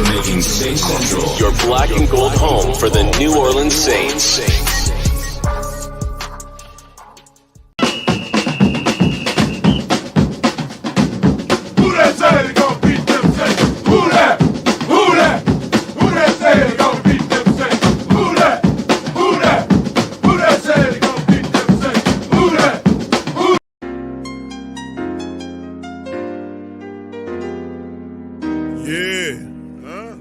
making Saints Central your black and gold home for the New Orleans Saints. Who that say they gonna beat them Saints? Who that? Who that? Who that say they gonna beat them Saints? Who that? Who that? Who that say they gonna beat them Saints? Who that? Who? Yeah. Huh?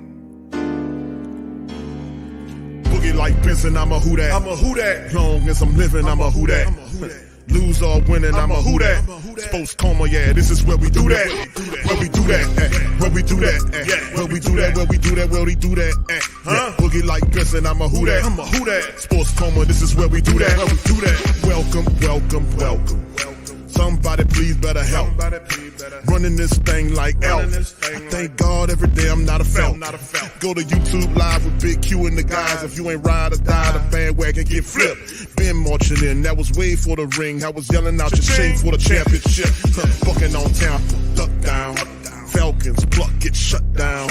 Boogie like Benson, I'm a who that. I'm a who that. Long as I'm living, I'm a who that. Lose or winning, I'm a who that. Sports coma, yeah, this is where we do that. Where we do that, where we do that, where we do that, where we do that, where we do that, huh? Boogie like Benson, I'm a who that. I'm a who that. Sports coma, this is where we do that. Where we do that. Welcome, welcome, welcome. Somebody please better help. Running this thing like Elf. I thank God every day I'm not a felt. Go to YouTube Live with Big Q and the guys. If you ain't ride or die, the bandwagon get flipped. Been marching in, that was way for the ring. I was yelling out your shame for the championship. Bucking on Tampa, duck down. Falcons, pluck, get shut down.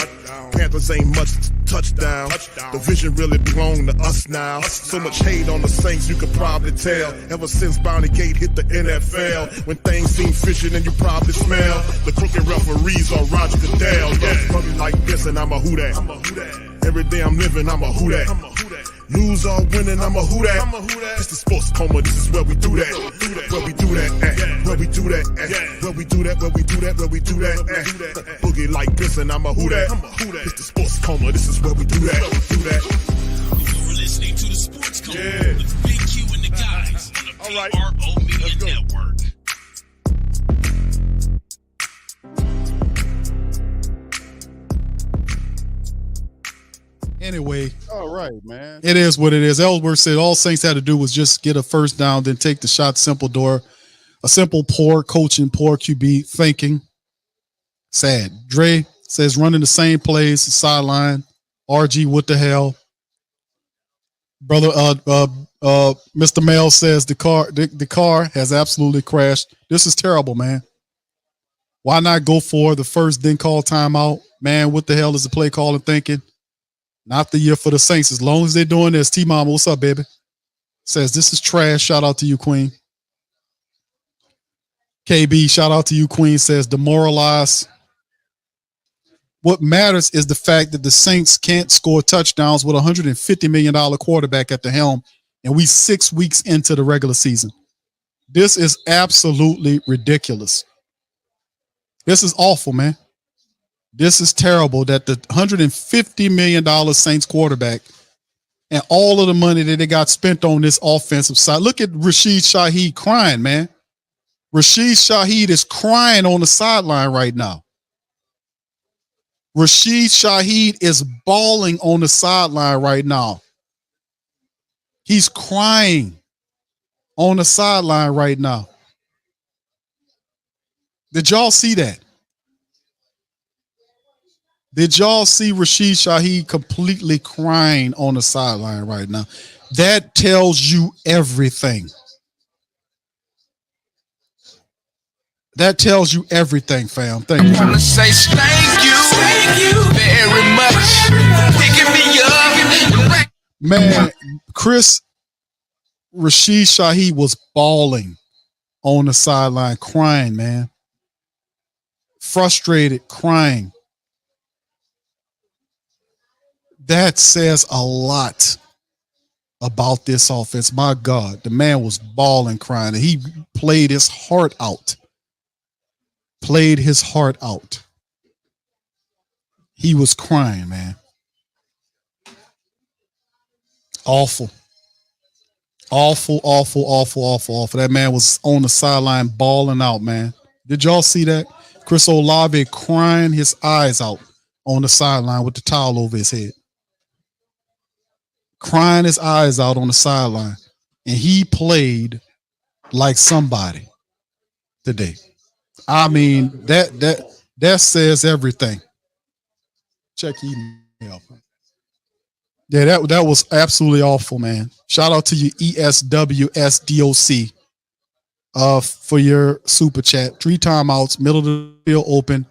Panthers ain't much touchdown. The vision really belong to us now. So much hate on the Saints, you could probably tell. Ever since Bounty Gate hit the NFL, when things seem fishy, then you probably smell the crooked referees or Roger Goodell. Yeah, probably like this, and I'm a who that. Every day I'm living, I'm a who that. Lose or winning, I'm a who that. It's the sports coma, this is where we do that. Where we do that, where we do that, where we do that, where we do that, where we do that. Boogie like this, and I'm a who that. It's the sports coma, this is where we do that. You're listening to the Sports Coma with Big Q and the guys on the PRO Media Network. Anyway, all right, man. It is what it is. Ellsworth said all Saints had to do was just get a first down, then take the shot. Simple door, a simple poor coaching, poor QB thinking. Sad. Dre says running the same plays, sideline. RG, what the hell? Brother, Mr. Mel says the car has absolutely crashed. This is terrible, man. Why not go for the first, then call timeout? Man, what the hell is the play calling thinking? Not the year for the Saints. As long as they're doing this, T-Mama, what's up, baby? Says, this is trash. Shout out to you, Queen. KB, shout out to you, Queen. Says, demoralized. What matters is the fact that the Saints can't score touchdowns with a $150 million quarterback at the helm, and we 6 weeks into the regular season. This is absolutely ridiculous. This is awful, man. This is terrible that the $150 million Saints quarterback and all of the money that they got spent on this offensive side. Look at Rashid Shaheed crying, man. Rashid Shaheed is crying on the sideline right now. Rashid Shaheed is bawling on the sideline right now. He's crying on the sideline right now. Did y'all see that? Did y'all see Rashid Shaheed completely crying on the sideline right now? That tells you everything. That tells you everything, fam. Thank you. I want to say thank you very much for picking me up. Man, Rashid Shaheed was bawling on the sideline, crying, man. Frustrated, crying. That says a lot about this offense. My God, the man was bawling, crying. And he played his heart out. Played his heart out. He was crying, man. Awful. Awful, awful, awful, awful, awful. That man was on the sideline bawling out, man. Did y'all see that? Chris Olave crying his eyes out on the sideline with the towel over his head. Crying his eyes out on the sideline. And he played like somebody today. I mean, that says everything. Check email. Yeah, that was absolutely awful, man. Shout out to you, ESWSDOC, for your super chat. 3 timeouts, middle of the field open.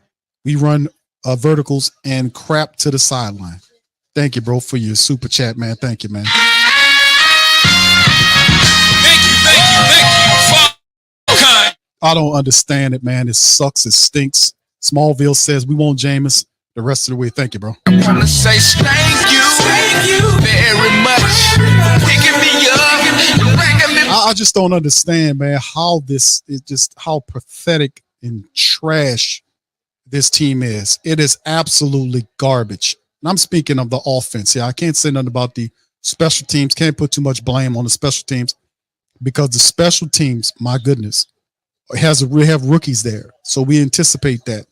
We run verticals and crap to the sideline. Thank you, bro, for your super chat, man. Thank you, man. Thank you. I don't understand it, man. It sucks. It stinks. Smallville says we want Jameis the rest of the way. Thank you, bro. I want to say thank you very much. Picking me up, bringing me. I just don't understand, man, how this is just how pathetic and trash this team is. It is absolutely garbage. And I'm speaking of the offense. Yeah, I can't say nothing about the special teams. Can't put too much blame on the special teams because the special teams, my goodness, we have rookies there. So we anticipate that.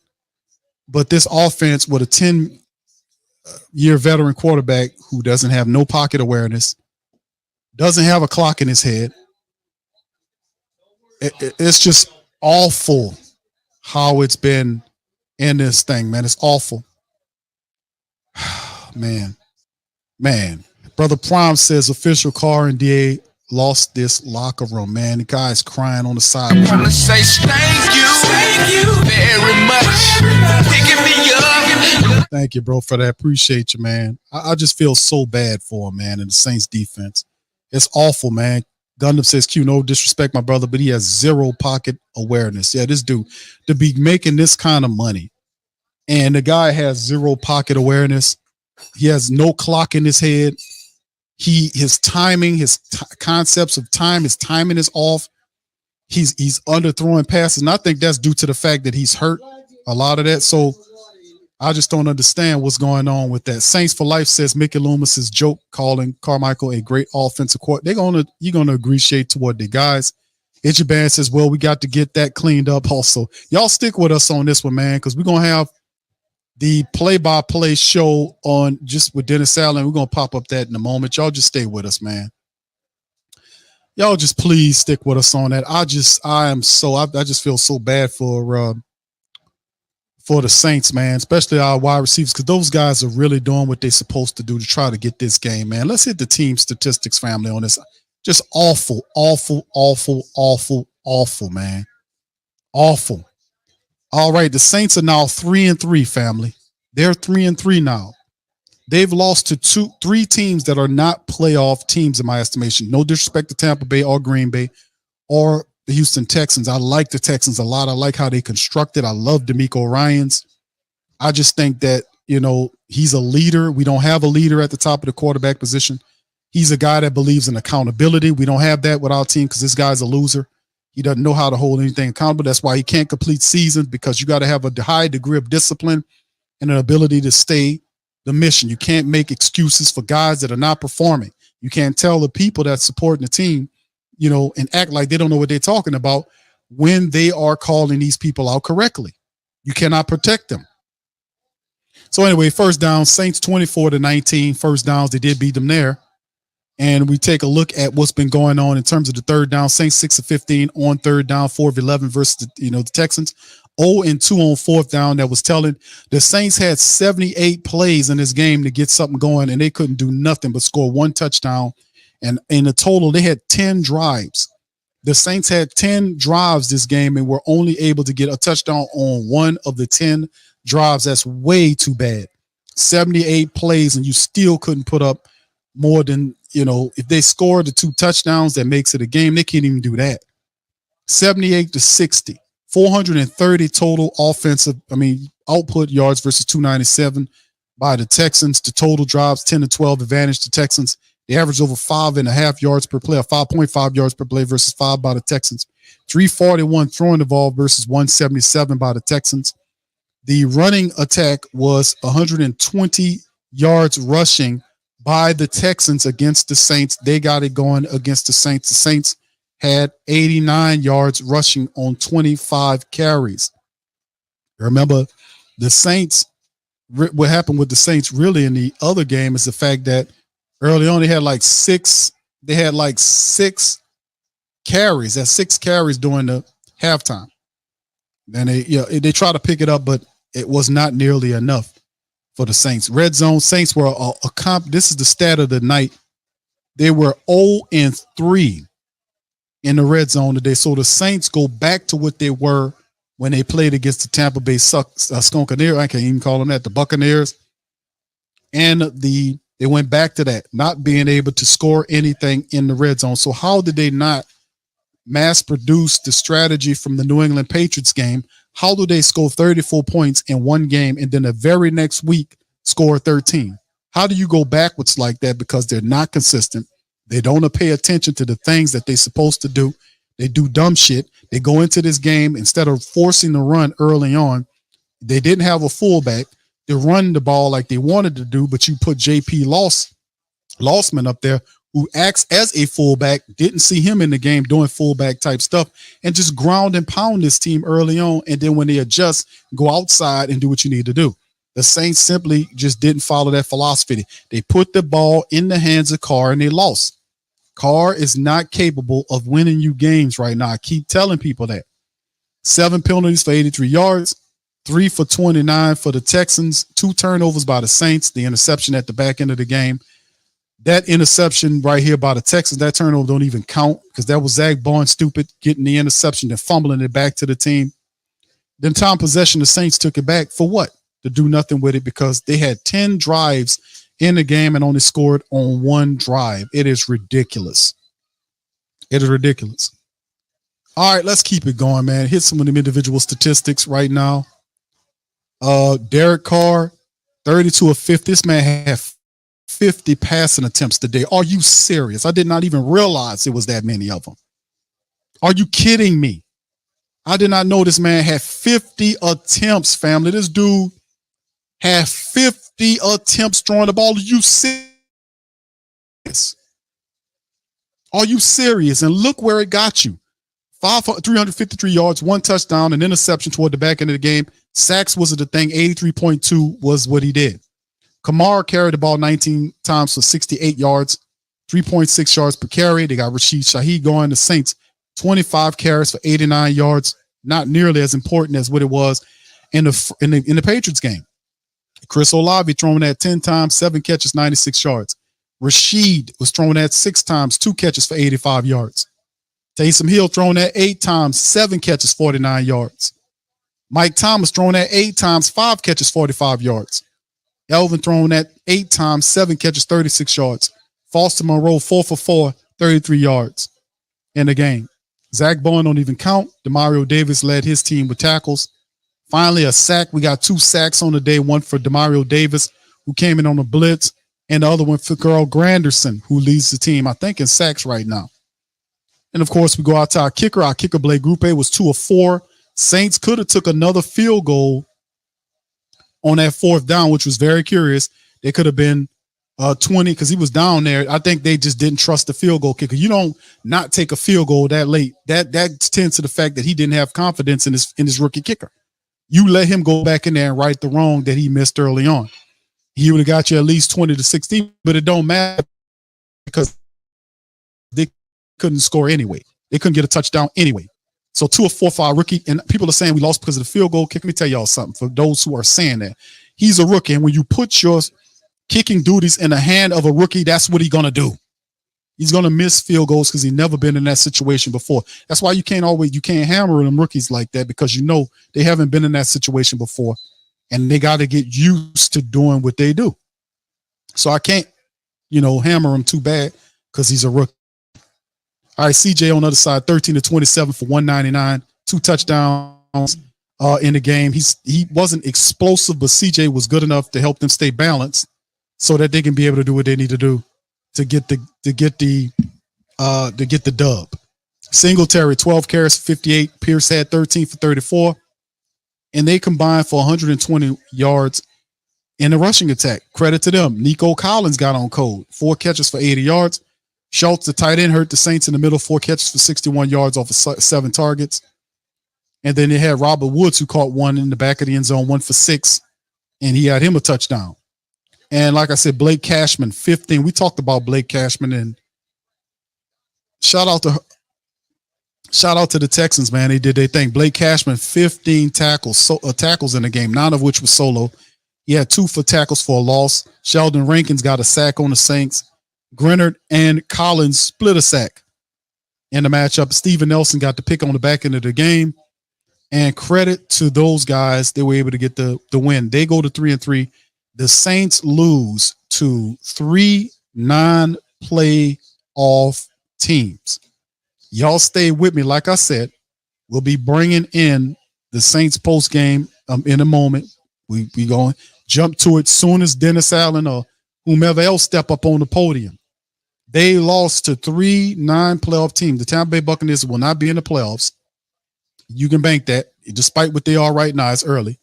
But this offense with a 10-year veteran quarterback who doesn't have no pocket awareness, doesn't have a clock in his head, it's just awful how it's been in this thing, man. It's awful. Man. Brother Prime says official car and DA lost this locker room, man. The guy's crying on the side. I want to say thank you very much. Picking me up. Thank you, bro, for that. Appreciate you, man. I just feel so bad for him, man, and the Saints defense. It's awful, man. Gundam says, Q, no disrespect, my brother, but he has zero pocket awareness. Yeah, this dude, to be making this kind of money, and the guy has zero pocket awareness. He has no clock in his head. His timing, concepts of time, his timing is off. He's underthrowing passes, and I think that's due to the fact that he's hurt a lot of that. So I just don't understand what's going on with that. Saints for Life says Mickey Loomis's joke calling Carmichael a great offensive coordinator. You're gonna appreciate toward the guys. Ichiban says, well, we got to get that cleaned up also. Y'all stick with us on this one, man, because we're gonna have the play-by-play show on just with Dennis Allen. We're going to pop up that in a moment. Y'all just stay with us, man. Y'all just please stick with us on that. I just feel so bad for the Saints, man, especially our wide receivers, because those guys are really doing what they're supposed to do to try to get this game, man. Let's hit the team statistics, family, on this. Just awful, man. Awful. All right, the Saints are now 3-3, family. They're 3-3 now. They've lost to three teams that are not playoff teams in my estimation. No disrespect to Tampa Bay or Green Bay or the Houston Texans. I like the Texans a lot. I like how they constructed. I love D'Amico Ryans. I just think that, he's a leader. We don't have a leader at the top of the quarterback position. He's a guy that believes in accountability. We don't have that with our team because this guy's a loser. He doesn't know how to hold anything accountable. That's why he can't complete seasons, because you got to have a high degree of discipline and an ability to stay the mission. You can't make excuses for guys that are not performing. You can't tell the people that's supporting the team, and act like they don't know what they're talking about when they are calling these people out correctly. You cannot protect them. So anyway, first down, Saints 24-19, first downs. They did beat them there. And we take a look at what's been going on in terms of the third down. Saints 6-15 on third down, 4 of 11 versus the Texans. 0-2 on fourth down. That was telling. The Saints had 78 plays in this game to get something going, and they couldn't do nothing but score one touchdown. And in the total, they had 10 drives. The Saints had 10 drives this game and were only able to get a touchdown on one of the 10 drives. That's way too bad. 78 plays, and you still couldn't put up more than, if they scored the 2 touchdowns, that makes it a game. They can't even do that. 78-60, 430 total output yards versus 297 by the Texans. The total drives 10-12 advantage to Texans. They averaged over 5.5 yards per play, or 5.5 yards per play versus 5 by the Texans. 341 throwing the ball versus 177 by the Texans. The running attack was 120 yards rushing by the Texans against the Saints. They got it going against the Saints. The Saints had 89 yards rushing on 25 carries. Remember, the Saints, what happened with the Saints really in the other game is the fact that early on they had like six carries. That's 6 carries during the halftime. And they try to pick it up, but it was not nearly enough for the Saints. Red zone, Saints were this is the stat of the night. They were 0-3 in the red zone today. So the Saints go back to what they were when they played against the Tampa Bay Skunkaneers. I can't even call them that, the Buccaneers. And they went back to that, not being able to score anything in the red zone. So how did they not mass produce the strategy from the New England Patriots game? How do they score 34 points in one game and then the very next week score 13? How do you go backwards like that? Because they're not consistent. They don't pay attention to the things that they're supposed to do. They do dumb shit. They go into this game, instead of forcing the run early on, they didn't have a fullback. They run the ball like they wanted to do, but you put JP Lossman up there, who acts as a fullback, didn't see him in the game doing fullback type stuff, and just ground and pound this team early on. And then when they adjust, go outside and do what you need to do. The Saints simply just didn't follow that philosophy. They put the ball in the hands of Carr and they lost. Carr is not capable of winning you games right now. I keep telling people that. 7 penalties for 83 yards, 3 for 29 for the Texans, 2 turnovers by the Saints, the interception at the back end of the game. That interception right here by the Texans, that turnover don't even count, because that was Zach Barnes stupid getting the interception and fumbling it back to the team. Then time possession, the Saints took it back for what? To do nothing with it, because they had 10 drives in the game and only scored on 1 drive. It is ridiculous. It is ridiculous. All right, let's keep it going, man. Hit some of them individual statistics right now. Derek Carr, 32 of 50. This man had 50 passing attempts today. Are you serious? I did not even realize it was that many of them. Are you kidding me? I did not know this man had 50 attempts, family. This dude had 50 attempts throwing the ball. Are you serious? Are you serious? And look where it got you. 353 yards, 1 touchdown, an interception toward the back end of the game. Sacks wasn't the thing. 83.2 was what he did. Kamara carried the ball 19 times for 68 yards, 3.6 yards per carry. They got Rashid Shaheed going. The Saints, 25 carries for 89 yards. Not nearly as important as what it was in the Patriots game. Chris Olave thrown at 10 times, 7 catches, 96 yards. Rashid was thrown at 6 times, 2 catches for 85 yards. Taysom Hill thrown at 8 times, 7 catches, 49 yards. Mike Thomas thrown at 8 times, 5 catches, 45 yards. Elvin thrown at 8 times, 7 catches, 36 yards. Foster Monroe 4 for 4, 33 yards in the game. Zach Bowen don't even count. Demario Davis led his team with tackles. Finally, a sack. We got 2 sacks on the day, one for Demario Davis, who came in on a blitz, and the other one for Carl Granderson, who leads the team, I think, in sacks right now. And, of course, we go out to our kicker. Our kicker, Blake Grupe, was 2 of 4. Saints could have took another field goal on that 4th down, which was very curious. They could have been 20 because he was down there. I think they just didn't trust the field goal kicker. You don't not take a field goal that late. That tends to the fact that he didn't have confidence in his rookie kicker. You let him go back in there and right the wrong that he missed early on. He would have got you at least 20 to 16, but it don't matter because they couldn't score anyway. They couldn't get a touchdown anyway. So 2 of 4 for our rookie, and people are saying we lost because of the field goal kick. Let me tell y'all something. For those who are saying that, he's a rookie, and when you put your kicking duties in the hand of a rookie, that's what he's gonna do. He's gonna miss field goals because he's never been in that situation before. That's why you can't hammer them rookies like that, because you know they haven't been in that situation before, and they got to get used to doing what they do. So I can't, hammer him too bad because he's a rookie. All right, CJ on the other side, 13 to 27 for 199, 2 touchdowns in the game. He wasn't explosive, but CJ was good enough to help them stay balanced so that they can be able to do what they need to do to get the dub. Singletary, 12 carries for 58. Pierce had 13 for 34. And they combined for 120 yards in the rushing attack. Credit to them. Nico Collins got on code, 4 catches for 80 yards. Schultz, the tight end, hurt the Saints in the middle, 4 catches for 61 yards off of 7 targets. And then they had Robert Woods, who caught one in the back of the end zone, 1 for 6, and he had him a touchdown. And like I said, Blake Cashman, 15. We talked about Blake Cashman, and shout out to the Texans, man. They did their thing. Blake Cashman, 15 tackles in the game, 9 of which was solo. He had 2 for tackles for a loss. Sheldon Rankins got a sack on the Saints. Grenard and Collins split a sack in the matchup. Steven Nelson got the pick on the back end of the game. And credit to those guys, they were able to get the win. They go to 3-3. The Saints lose to 3 non-playoff teams. Y'all stay with me. Like I said, we'll be bringing in the Saints post game in a moment. We going to jump to it soon as Dennis Allen or whomever else step up on the podium. They lost to 3 non-playoff teams. The Tampa Bay Buccaneers will not be in the playoffs. You can bank that. Despite what they are right now, it's early.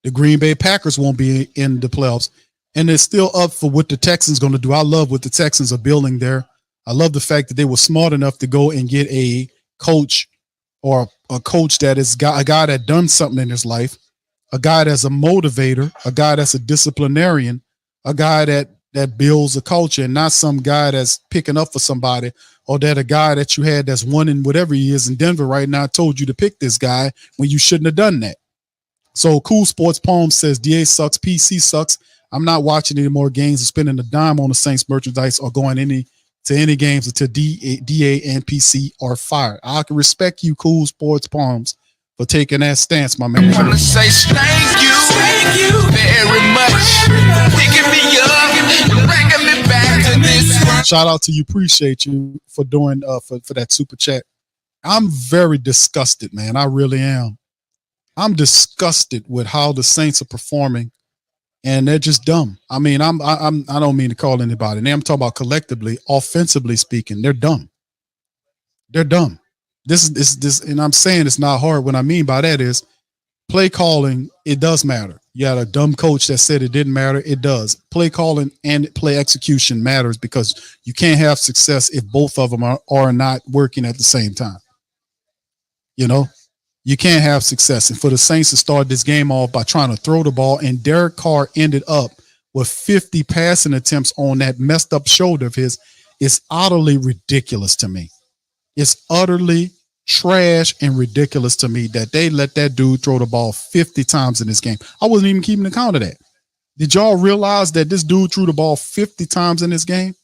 The Green Bay Packers won't be in the playoffs. And they're still up for what the Texans going to do. I love what the Texans are building there. I love the fact that they were smart enough to go and get a coach or a coach that is a guy that done something in his life, a guy that's a motivator, a guy that's a disciplinarian, a guy that builds a culture, and not some guy that's picking up for somebody, or that a guy that you had that's won in whatever he is in Denver right now told you to pick this guy when you shouldn't have done that. So Cool Sports Palm says DA sucks, PC sucks. I'm not watching any more games or spending a dime on the Saints merchandise or going to any games until DA and PC are fired. I can respect you, Cool Sports Palms, for taking that stance, my man. I want to say thank you very much. Picking me up and bringing me back to this. Shout out to you. Appreciate you for doing for that super chat. I'm very disgusted, man. I really am. I'm disgusted with how the Saints are performing, and they're just dumb. I mean, I don't mean to call anybody. I'm talking about collectively, offensively speaking, they're dumb. They're dumb. This, and I'm saying it's not hard. What I mean by that is play calling. It does matter. You had a dumb coach that said it didn't matter. It does. Play calling and play execution matters, because you can't have success if both of them are not working at the same time. You know, you can't have success. And for the Saints to start this game off by trying to throw the ball, and Derek Carr ended up with 50 passing attempts on that messed up shoulder of his, is utterly ridiculous to me. It's utterly trash and ridiculous to me that they let that dude throw the ball 50 times in this game. I wasn't even keeping account of that. Did y'all realize that this dude threw the ball 50 times in this game?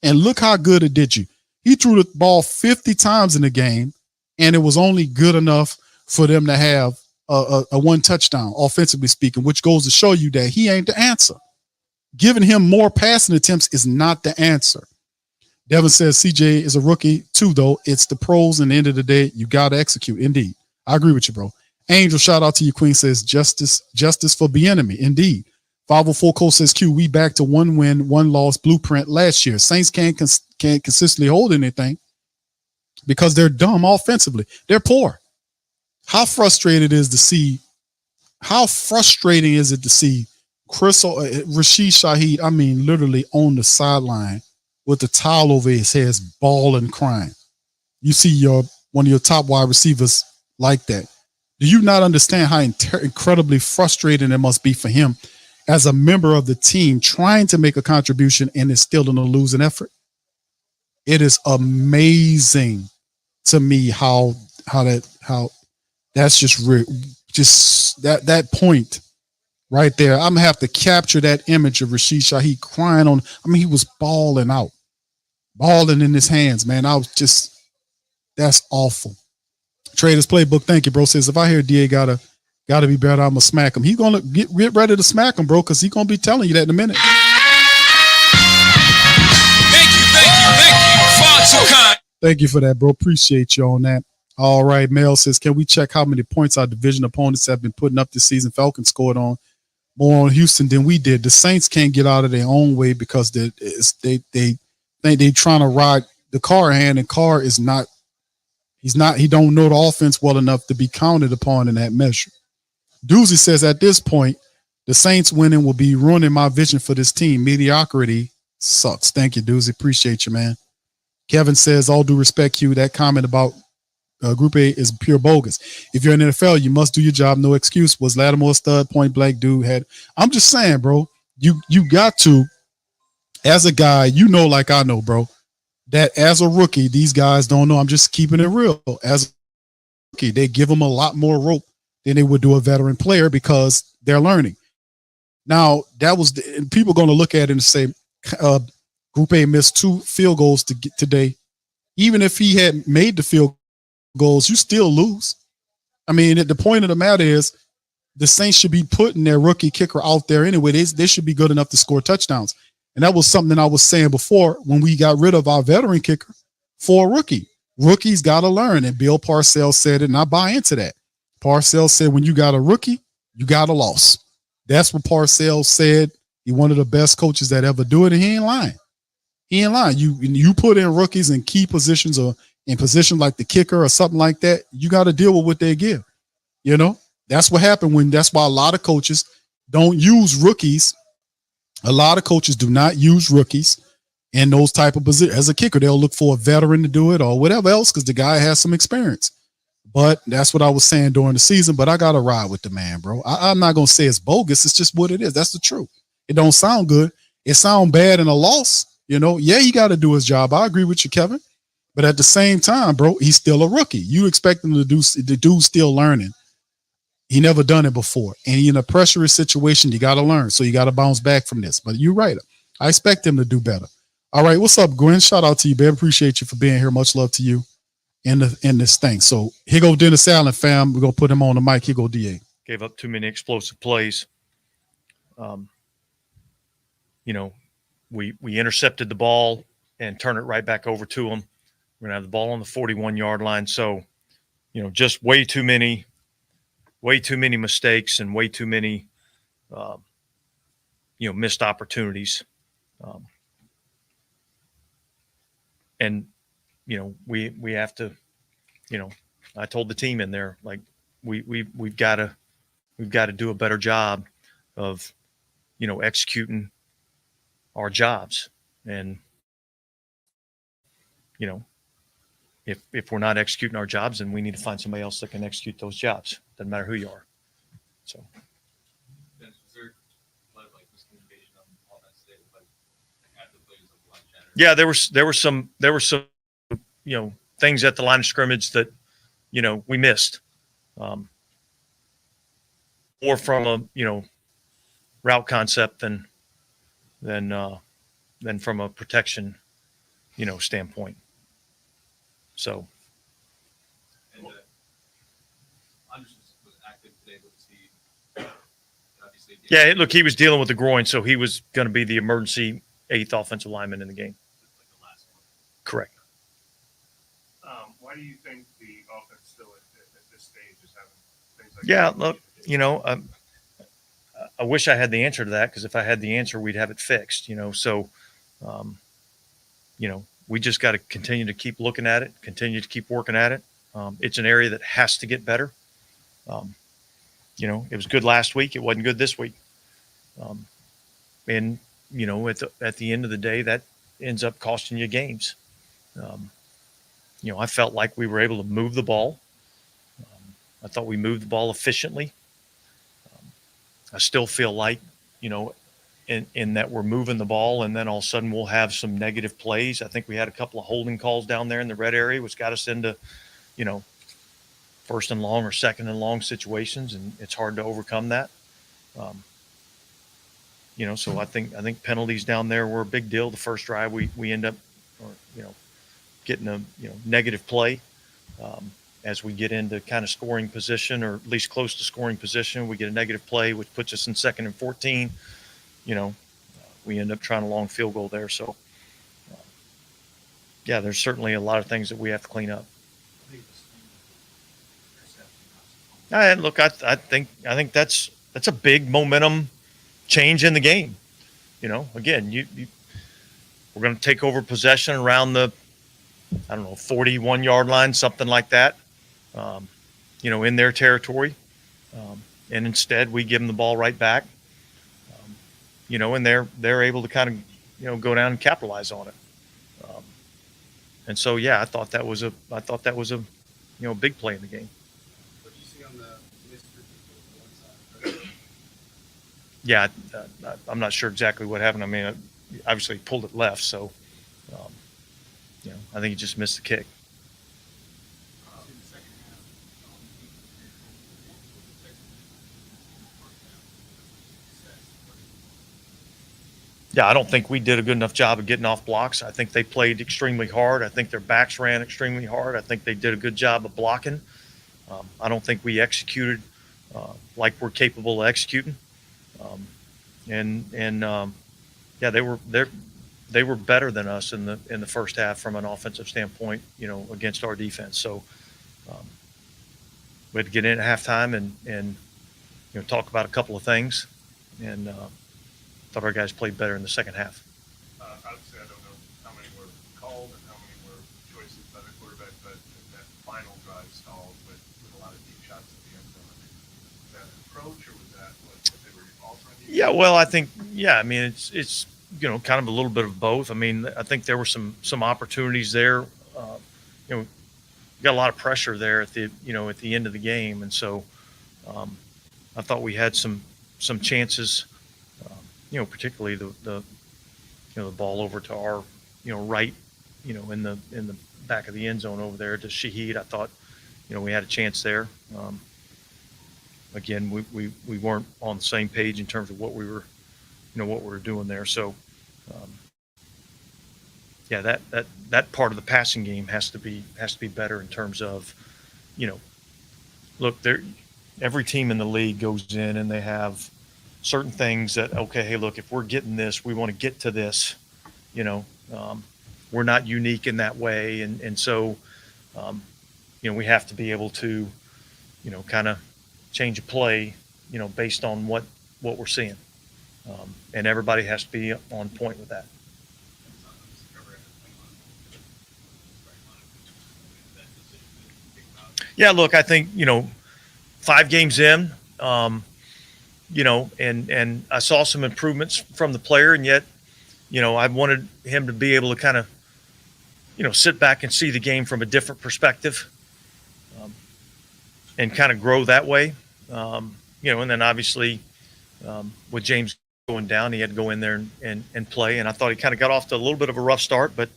And look how good it did you. He threw the ball 50 times in the game, and it was only good enough for them to have a one touchdown, offensively speaking, which goes to show you that he ain't the answer. Giving him more passing attempts is not the answer. Devin says CJ is a rookie too, though. It's the pros, and the end of the day, you got to execute. Indeed. I agree with you, bro. Angel, shout out to you. Queen says justice for the enemy. Indeed. 504 Cole says Q, we back to 1 win, 1 loss blueprint last year. Saints can't consistently hold anything because they're dumb offensively. They're poor. How frustrating is it to see Rashid Shaheed, I mean, literally on the sideline with the towel over his head, bawling, crying. You see one of your top wide receivers like that. Do you not understand how incredibly frustrating it must be for him as a member of the team trying to make a contribution and is still in a losing effort? It is amazing to me how that's just that point right there. I'm gonna have to capture that image of Rashid Shaheed crying on. I mean, he was bawling in his hands, man. That's awful. Traders Playbook, thank you, bro. Says if I hear DA gotta be better, I'm gonna smack him. He's gonna get ready to smack him, bro, because he's gonna be telling you that in a minute. Thank you. Far too kind. Thank you for that, bro. Appreciate you on that. All right, Mel says, can we check how many points our division opponents have been putting up this season? Falcons scored on more on Houston than we did. The Saints can't get out of their own way because they think they're trying to ride the Carr hand, and Carr is not. He don't know the offense well enough to be counted upon in that measure. Doozy says, at this point, the Saints winning will be ruining my vision for this team. Mediocrity sucks. Thank you, Doozy. Appreciate you, man. Kevin says, all due respect, Q, that comment about Group A is pure bogus. If you're in the NFL, you must do your job. No excuse. Was Lattimore a stud? Point blank dude I'm just saying, bro, you got to, as a guy, like I know, bro, that as a rookie, these guys don't know. I'm just keeping it real. As a rookie, they give them a lot more rope than they would do a veteran player because they're learning. Now, people going to look at it and say, Group A missed 2 field goals to get today. Even if he had made the field goals, you still lose. I mean, the point of the matter is the Saints should be putting their rookie kicker out there anyway. They should be good enough to score touchdowns. And that was something I was saying before when we got rid of our veteran kicker for a rookie. Rookies got to learn. And Bill Parcells said it, and I buy into that. Parcells said, when you got a rookie, you got a loss. That's what Parcells said. He's one of the best coaches that ever do it, and he ain't lying. He ain't lying. You put in rookies in key positions or in positions like the kicker or something like that, you got to deal with what they give. You know, that's what happened that's why a lot of coaches don't use rookies. A lot of coaches do not use rookies in those type of positions. As a kicker, they'll look for a veteran to do it or whatever else because the guy has some experience. But that's what I was saying during the season. But I got to ride with the man, bro. I'm not going to say it's bogus. It's just what it is. That's the truth. It don't sound good. It sound bad in a loss. You know, yeah, he got to do his job. I agree with you, Kevin. But at the same time, bro, he's still a rookie. You expect him to do the dude's still learning. He never done it before. And he in a pressurous situation, you got to learn. So you got to bounce back from this. But you're right. I expect him to do better. All right. What's up, Gwen? Shout out to you, babe. Appreciate you for being here. Much love to you in this thing. So here go Dennis Allen, fam. We're going to put him on the mic. Here go DA. Gave up too many explosive plays. You know, we intercepted the ball and turn it right back over to them. We're going to have the ball on the 41-yard line. So, you know, just way too many mistakes and way too many, missed opportunities. And, you know, we have to, you know, I told the team in there, like we've got to do a better job of, you know, executing our jobs. And, you know, if we're not executing our jobs, then we need to find somebody else that can execute those jobs. Doesn't matter who you are. So. Yeah, there were some, you know, things at the line of scrimmage that, you know, we missed. More from a, you know, route concept than from a protection, you know, standpoint. So. And Anderson was active today with Steve. Obviously, yeah, look, he was dealing with the groin, so he was going to be the emergency 8th offensive lineman in the game. like the last one. Correct. Why do you think the offense still at this stage is having things like Yeah, that? look, you know, I wish I had the answer to that, because if I had the answer, we'd have it fixed, you know. So, you know, we just got to continue to keep looking at it, continue to keep working at it. It's an area that has to get better. You know, it was good last week. It wasn't good this week. And, you know, at the end of the day, that ends up costing you games. You know, I felt like we were able to move the ball. I thought we moved the ball efficiently. I still feel like, you know, in that we're moving the ball, and then all of a sudden we'll have some negative plays. I think we had a couple of holding calls down there in the red area, which got us into, you know, 1st and long or 2nd and long situations, and it's hard to overcome that. You know, so I think penalties down there were a big deal. The first drive we end up, you know, getting a, you know, negative play. As we get into kind of scoring position, or at least close to scoring position, we get a negative play, which puts us in 2nd and 14. You know, we end up trying a long field goal there. So, yeah, there's certainly a lot of things that we have to clean up. And look, I think that's a big momentum change in the game. You know, again, we're going to take over possession around the, 41-yard line, something like that. You know, in their territory, and instead we give them the ball right back. You know, and they're able to kind of, you know, go down and capitalize on it. And so, yeah, I thought that was a you know, big play in the game. What do you see on the one side? Yeah, I'm not sure exactly what happened. I mean, obviously he pulled it left, so you know, I think he just missed the kick. Yeah, I don't think we did a good enough job of getting off blocks. I think they played extremely hard. I think their backs ran extremely hard. I think they did a good job of blocking. I don't think we executed like we're capable of executing. Yeah, they were better than us in the first half from an offensive standpoint, against our defense. So we had to get in at halftime and talk about a couple of things, and thought our guys played better in the second half. Obviously, I don't know how many were called and how many were choices by the quarterback, but that final drive stalled with a lot of deep shots at the end zone. Was that an approach, or was that what they were altering? Yeah, well, I think, I mean, it's kind of a little bit of both. I mean, I think there were some opportunities there. Got a lot of pressure there at the end of the game, and so I thought we had some chances. Particularly the ball over to our right, in the back of the end zone over there to Shaheed. I thought we had a chance there. Again, we weren't on the same page in terms of what we were doing there. So that part of the passing game has to be better in terms of look, every team in the league goes in and they have certain things that, okay, hey, look, if we're getting this, we want to get to this. We're not unique in that way, and so we have to be able to kind of change a play based on what we're seeing, and everybody has to be on point with that. Yeah, look, I think 5 games in, and I saw some improvements from the player, and yet, I wanted him to be able to kind of, sit back and see the game from a different perspective, and kind of grow that way. And then obviously, with James going down, he had to go in there and play, and I thought he kind of got off to a little bit of a rough start, but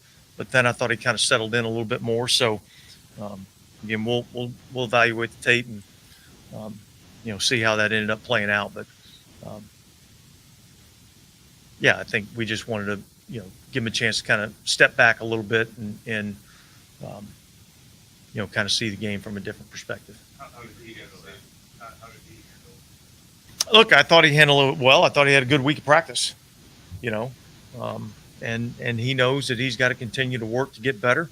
then I thought he kind of settled in a little bit more. So, again, we'll evaluate the tape and see how that ended up playing out. But I think we just wanted to give him a chance to kind of step back a little bit and kind of see the game from a different perspective. How did he handle that? How did he handle it? Look, I thought he handled it well. I thought he had a good week of practice, and he knows that he's got to continue to work to get better,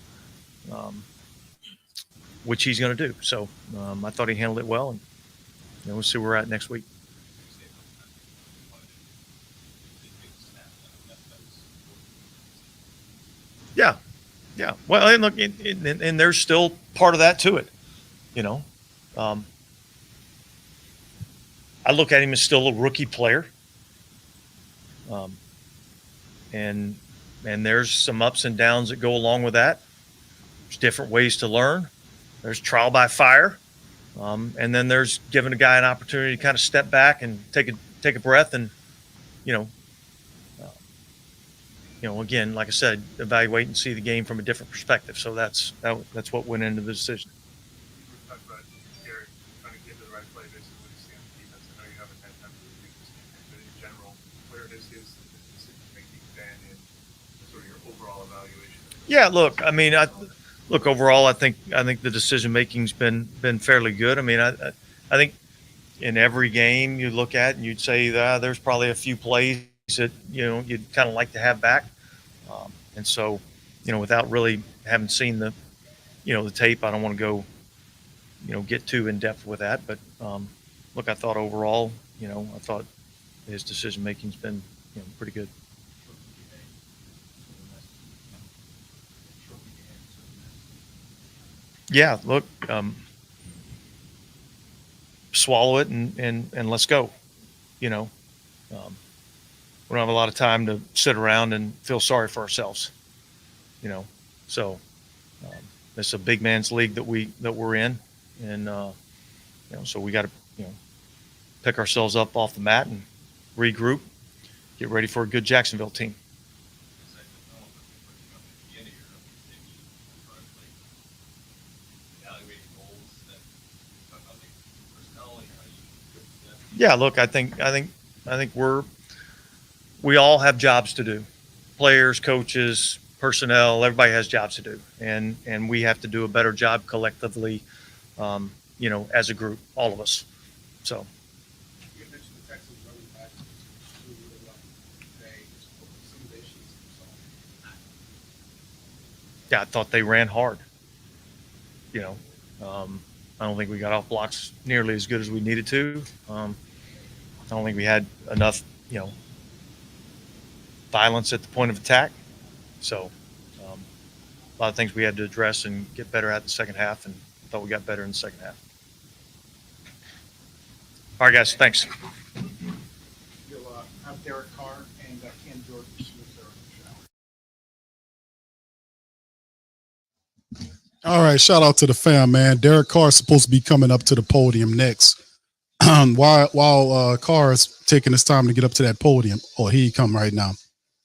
which he's going to do. So I thought he handled it well, and we'll see where we're at next week. Yeah. Well, and look, and there's still part of that to it, I look at him as still a rookie player, and there's some ups and downs that go along with that. There's different ways to learn. There's trial by fire. And then there's giving a guy an opportunity to kind of step back and take a breath and, again, like I said, evaluate and see the game from a different perspective. So that's what went into the decision. We talked about Gary trying to get to the right play based on what you see on the defense. I know you haven't had time to review this game, but in general, where does his decision-making stand in sort of your overall evaluation? Yeah, look, I mean, overall, I think the decision making's been fairly good. I mean, I think in every game you look at and you'd say there's probably a few plays that you'd kind of like to have back, and so without really having seen the tape, I don't want to go get too in depth with that. But look, I thought overall, I thought his decision making's been pretty good. Yeah, look, swallow it and let's go. We don't have a lot of time to sit around and feel sorry for ourselves. So it's a big man's league that we're in, and so we got to pick ourselves up off the mat and regroup, get ready for a good Jacksonville team. Yeah, look, I think we all have jobs to do. Players, coaches, personnel, everybody has jobs to do, and we have to do a better job collectively, as a group, all of us. So. You mentioned the Texans running back doing really well today. Some of the issues you saw. Yeah, I thought they ran hard. I don't think we got off blocks nearly as good as we needed to. I don't think we had enough, violence at the point of attack. So, a lot of things we had to address and get better at the second half, and I thought we got better in the second half. All right, guys, thanks. You'll have Derek Carr and Cam Jordan smooth their shower. All right, shout out to the fam, man. Derek Carr is supposed to be coming up to the podium next. While Carr is taking his time to get up to that podium, he come right now.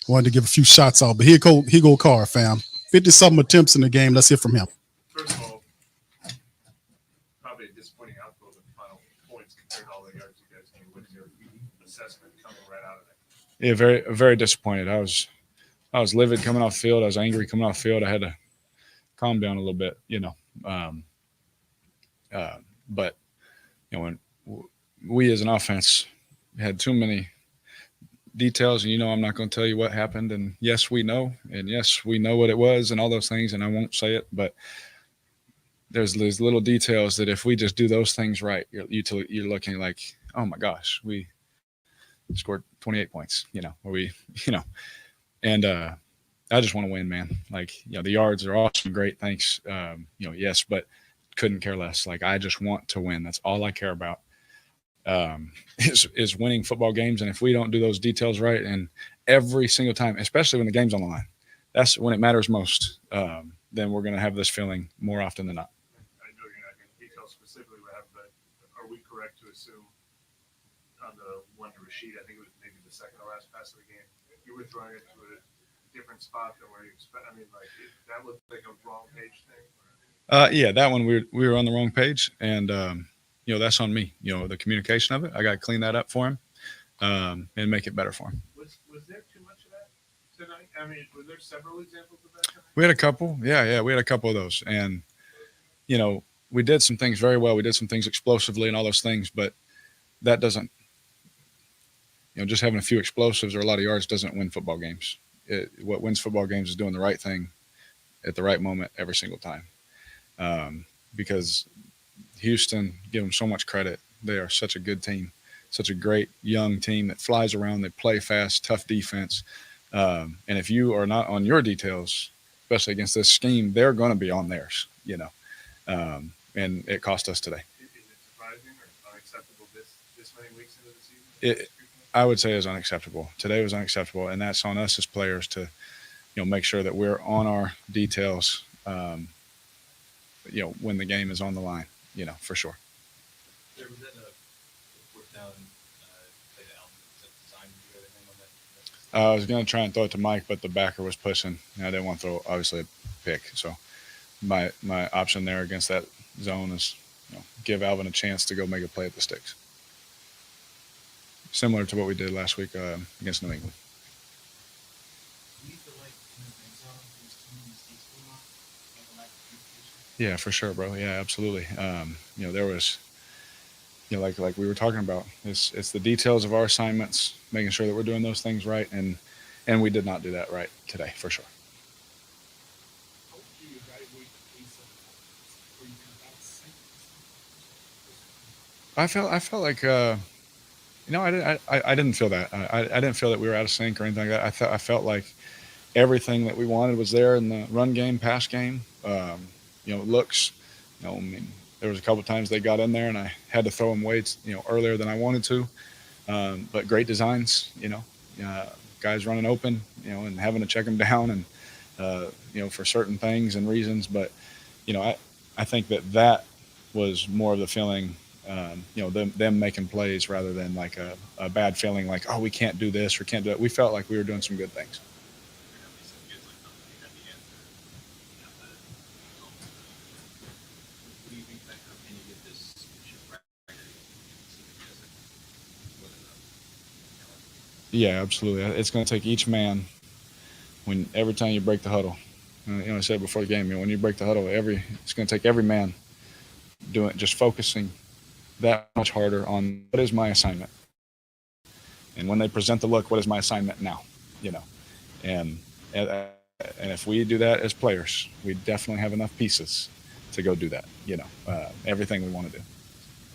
Wanted to give a few shots out, but here go Carr, fam. 50-something attempts in the game. Let's hear from him. First of all, probably a disappointing outcome of the final points compared to all the yards you guys gained. What's your assessment coming right out of that? Yeah, very, very disappointed. I was livid coming off field. I was angry coming off field. I had to calm down a little bit, but when we as an offense had too many details, and I'm not going to tell you what happened, and yes, we know what it was and all those things, and I won't say it, but there's these little details that if we just do those things right, you're looking like, oh my gosh, we scored 28 points, and I just want to win, man. The yards are awesome, great, thanks, yes, but couldn't care less. I just want to win. That's all I care about. Is winning football games, and if we don't do those details right, and every single time, especially when the game's on the line, that's when it matters most. Then we're going to have this feeling more often than not. I know you're not going to detail specifically what happened, but are we correct to assume on the one to Rashid, I think it was maybe the second to last pass of the game, you were throwing it to a different spot than where you expect? I mean, that looked like a wrong page thing. Yeah, that one we were on the wrong page, and that's on me. The communication of it, I got to clean that up for him, and make it better for him. Was there too much of that tonight? I mean, were there several examples of that tonight? We had a couple. Yeah, we had a couple of those, and we did some things very well. We did some things explosively and all those things, but that doesn't, just having a few explosives or a lot of yards doesn't win football games. What wins football games is doing the right thing at the right moment every single time. Because Houston, give them so much credit. They are such a good team, such a great young team that flies around. They play fast, tough defense. And if you are not on your details, especially against this scheme, they're going to be on theirs, and it cost us today. Is it surprising or unacceptable this many weeks into the season? I would say is unacceptable. Today was unacceptable, and that's on us as players to, make sure that we're on our details, when the game is on the line, for sure. There was that fourth down play to Alvin. Was that designed to do anything on that? I was going to try and throw it to Mike, but the backer was pushing. I didn't want to throw, obviously, a pick. So my option there against that zone is give Alvin a chance to go make a play at the sticks. Similar to what we did last week against New England. Do you feel like in the red zone, there's too many mistakes going on? Like a lack of communication? Yeah, for sure, bro. Yeah, absolutely. There was, like we were talking about, it's the details of our assignments, making sure that we're doing those things right, and we did not do that right today, for sure. How would you evaluate the pace of the offense? Were you kind of out of sync? I felt like I didn't feel that. I didn't feel that we were out of sync or anything like that. I felt like everything that we wanted was there in the run game, pass game. Looks. I mean, there was a couple of times they got in there and I had to throw them weights, earlier than I wanted to. But great designs, guys running open, and having to check them down and, for certain things and reasons. But, I think that was more of the feeling, them making plays rather than like a bad feeling like, oh, we can't do this or can't do that. We felt like we were doing some good things. Yeah, absolutely. It's going to take each man every time you break the huddle. I said before the game, when you break the huddle, it's going to take every man just focusing that much harder on what is my assignment. And when they present the look, what is my assignment now? And if we do that as players, we definitely have enough pieces to go do that. Everything we want to do.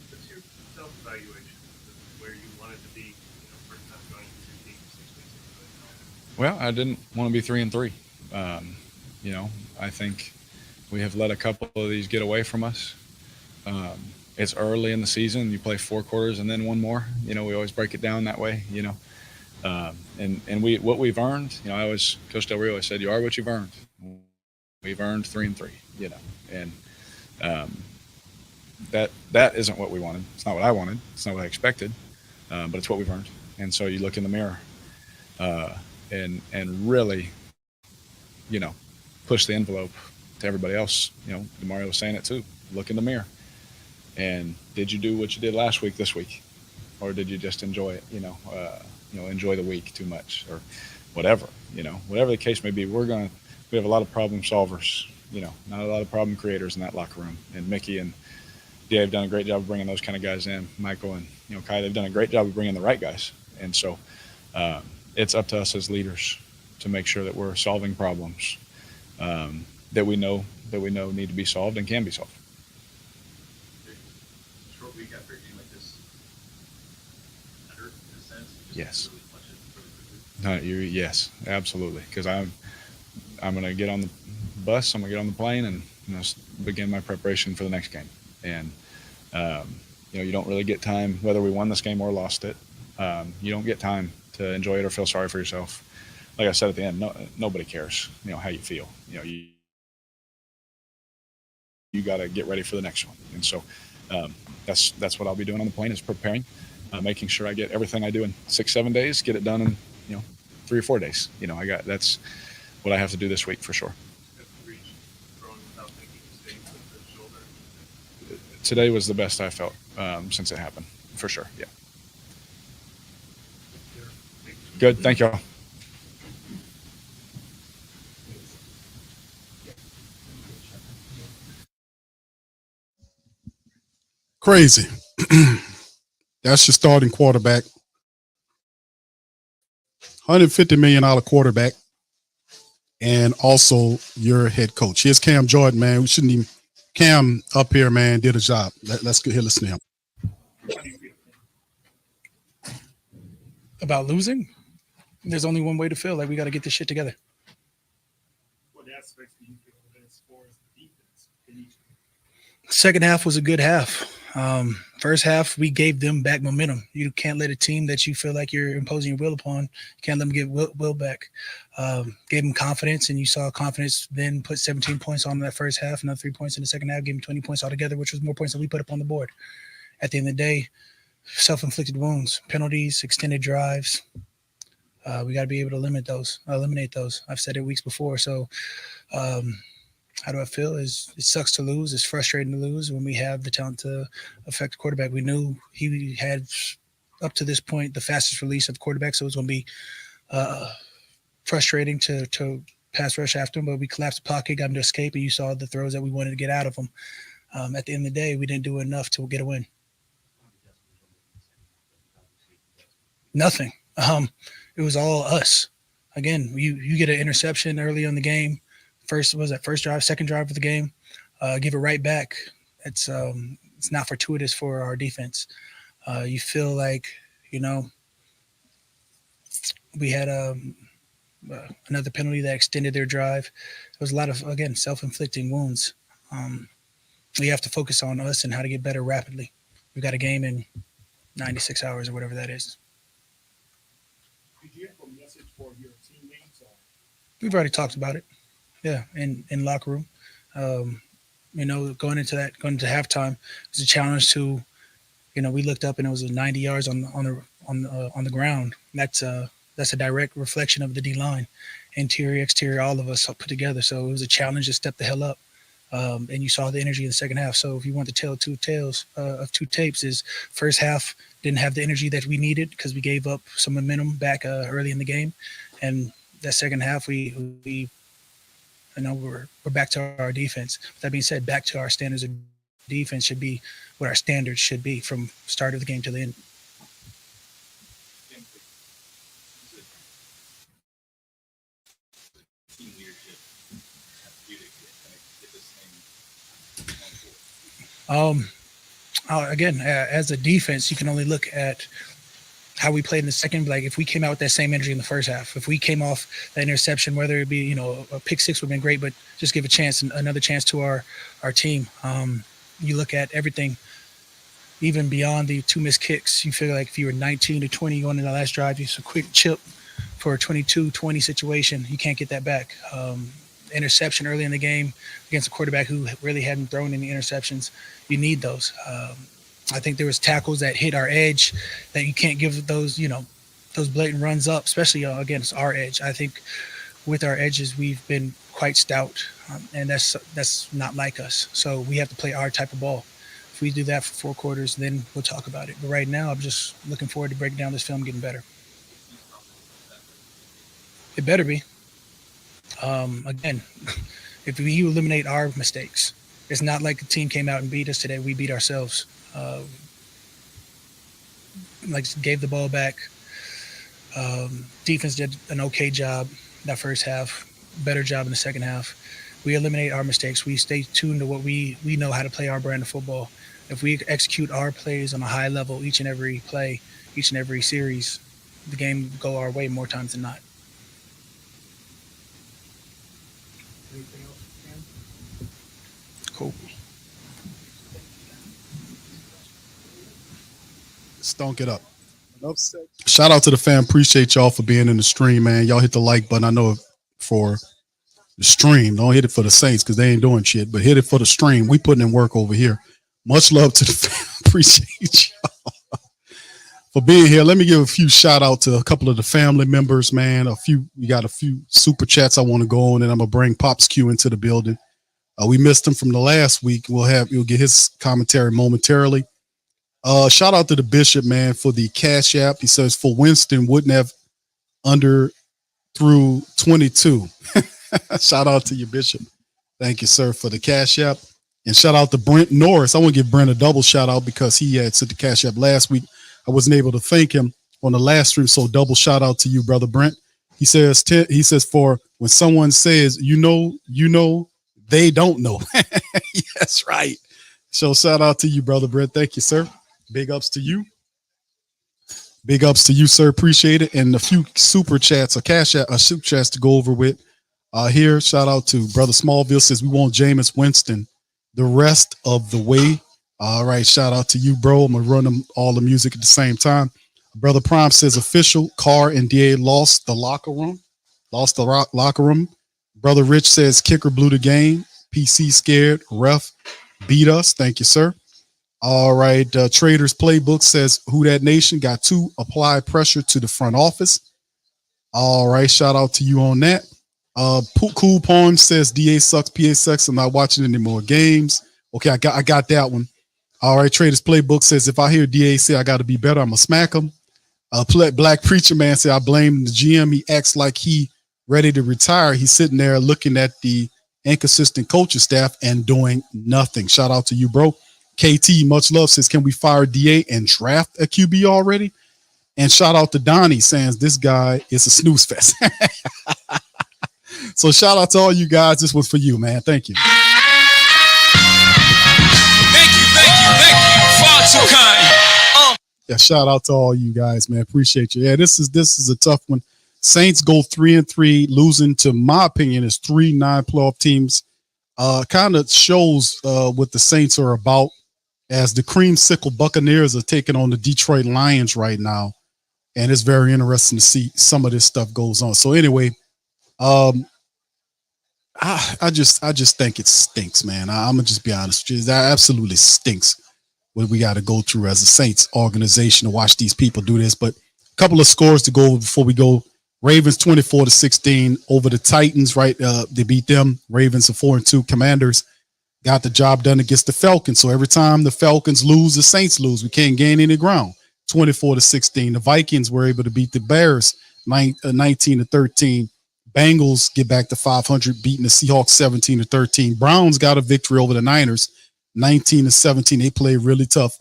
What's your self-evaluation of where you wanted to be, first time joining the two teams 6 weeks into it? Well, I didn't want to be 3-3. I think we have let a couple of these get away from us. It's early in the season. You play 4 quarters and then one more. We always break it down that way. And what we've earned. Coach Del Rio always said, "You are what you've earned." We've earned 3-3. And that isn't what we wanted. It's not what I wanted. It's not what I expected. But it's what we've earned. And so you look in the mirror, and really, push the envelope to everybody else. DeMario was saying it too. Look in the mirror. And did you do what you did last week this week? Or did you just enjoy it, enjoy the week too much or whatever, whatever the case may be. We have a lot of problem solvers, not a lot of problem creators in that locker room. And Mickey and Dave have done a great job of bringing those kind of guys in. Michael and, Kai, they've done a great job of bringing the right guys. And so it's up to us as leaders to make sure that we're solving problems that we know need to be solved and can be solved. Short week after a game like this, hurt in a sense. Yes. Really clutch it really quickly. Yes, absolutely. Because I'm going to get on the bus, I'm going to get on the plane, and begin my preparation for the next game. And you don't really get time, whether we won this game or lost it. You don't get time to enjoy it or feel sorry for yourself. Like I said at the end, nobody cares, how you feel. You got to get ready for the next one. And so that's what I'll be doing on the plane, is preparing, making sure I get everything I do in 6-7 days, get it done in 3 or 4 days. That's what I have to do this week for sure. Today was the best I felt since it happened, for sure. Yeah. Good. Thank y'all. Crazy. That's your starting quarterback. $150 million quarterback. And also your head coach. Here's Cam Jordan, man. We shouldn't even. Cam up here, man, did a job. Let's go here. Listen to him. About losing? There's only one way to feel like we got to get this shit together. What aspects do you feel as far as the defense? Second half was a good half. First half, we gave them back momentum. You can't let a team that you feel like you're imposing your will upon, you can't let them get will back. Gave them confidence, and you saw confidence then put 17 points on that first half, another 3 points in the second half, gave them 20 points altogether, which was more points than we put up on the board. At the end of the day, self-inflicted wounds, penalties, extended drives. We got to be able to eliminate those. I've said it weeks before. So how do I feel? It sucks to lose. It's frustrating to lose when we have the talent to affect the quarterback. We knew he had, up to this point, the fastest release of the quarterback, so it was going to be frustrating to pass rush after him, but we collapsed the pocket, got him to escape, and you saw the throws that we wanted to get out of him. At the end of the day, we didn't do enough to get a win. Nothing. It was all us. Again, you get an interception early in the game. First drive, second drive of the game, give it right back. It's not fortuitous for our defense. You feel like, we had another penalty that extended their drive. There was a lot of, again, self-inflicting wounds. We have to focus on us and how to get better rapidly. We've got a game in 96 hours or whatever that is. Did you have a message for your teammates? We've already talked about it. Yeah, in locker room. Going into halftime, it was a challenge to, we looked up and it was 90 yards on the ground. That's a direct reflection of the D line, interior, exterior, all of us put together. So it was a challenge to step the hell up. And you saw the energy in the second half. So if you want to tell two tales of two tapes, is first half didn't have the energy that we needed because we gave up some momentum back early in the game, and that second half we're back to our defense. With that being said, back to our standards of defense should be, what our standards should be from start of the game to the end. Again, as a defense, you can only look at how we played in the second. Like if we came out with that same energy in the first half, if we came off that interception, whether it be, a pick six would have been great, but just give a chance, another chance to our team. You look at everything, even beyond the 2 missed kicks, you feel like if you were 19 to 20 going into the last drive, it's a quick chip for a 22-20 situation. You can't get that back. Interception early in the game against a quarterback who really hadn't thrown any interceptions. You need those. I think there was tackles that hit our edge that you can't give those, those blatant runs up, especially against our edge. I think with our edges, we've been quite stout, and that's not like us. So we have to play our type of ball. If we do that for 4 quarters, then we'll talk about it. But right now, I'm just looking forward to breaking down this film, getting better. It better be. Again, if we eliminate our mistakes, it's not like the team came out and beat us today. We beat ourselves. Gave the ball back. Defense did an okay job that first half, better job in the second half. We eliminate our mistakes. We stay tuned to what we know how to play our brand of football. If we execute our plays on a high level each and every play, each and every series, the game will go our way more times than not. Cool. Stunk it up. Shout out to the fam. Appreciate y'all for being in the stream, man. Y'all hit the like button. I know for the stream. Don't hit it for the Saints because they ain't doing shit, but hit it for the stream. We putting in work over here. Much love to the fam. Appreciate y'all for being here. Let me give a few shout out to a couple of the family members, man. We got a few super chats I want to go on, and I'm gonna bring Pops Q into the building. We missed him from the last week. You'll get his commentary momentarily. Shout out to the Bishop, man, for the Cash App. He says for Winston wouldn't have under through 22. Shout out to you, Bishop. Thank you, sir, for the Cash App. And shout out to Brent Norris. I want to give Brent a double shout out because he had sent the Cash App last week. I wasn't able to thank him on the last stream, so double shout out to you, brother Brent. He says for when someone says, they don't know. Yes, right. So shout out to you, brother Brent. Thank you, sir. Big ups to you. Big ups to you, sir. Appreciate it. And a few super chats, super chats to go over with here. Shout out to brother Smallville says we want Jameis Winston the rest of the way. All right. Shout out to you, bro. I'm going to run them all the music at the same time. Brother Prime says official Carr and DA lost the locker room. Brother Rich says kicker blew the game. PC scared. Ref beat us. Thank you, sir. All right. Traders Playbook says who that nation got to apply pressure to the front office. All right. Shout out to you on that. Cool Poem says DA sucks. PA sucks. I'm not watching any more games. Okay. I got that one. All right. Traders Playbook says if I hear DA say I got to be better, I'm going to smack him. Black Preacher Man said I blame the GM. He acts like he ready to retire. He's sitting there looking at the inconsistent coaching staff and doing nothing. Shout out to you, bro. KT, much love, says, can we fire DA and draft a QB already? And shout out to Donnie saying this guy is a snooze fest. So shout out to all you guys. This was for you, man. Thank you. Thank you. Far too kind. Yeah, shout out to all you guys, man. Appreciate you. Yeah, this is a tough one. Saints go 3-3, losing to my opinion is 3 9-playoff teams. Kind of shows what the Saints are about, as the creamsicle Buccaneers are taking on the Detroit Lions right now, and it's very interesting to see some of this stuff goes on. So anyway, I just think it stinks, man. I'm gonna just be honest with you. That absolutely stinks what we got to go through as a Saints organization to watch these people do this. But a couple of scores to go before we go. Ravens 24-16 over the Titans, right? They beat them. Ravens are 4-2. Commanders got the job done against the Falcons. So every time the Falcons lose, the Saints lose. We can't gain any ground. 24-16. The Vikings were able to beat the Bears 19-13. Bengals get back to 500, beating the Seahawks 17-13. Browns got a victory over the Niners 19-17. They played really tough.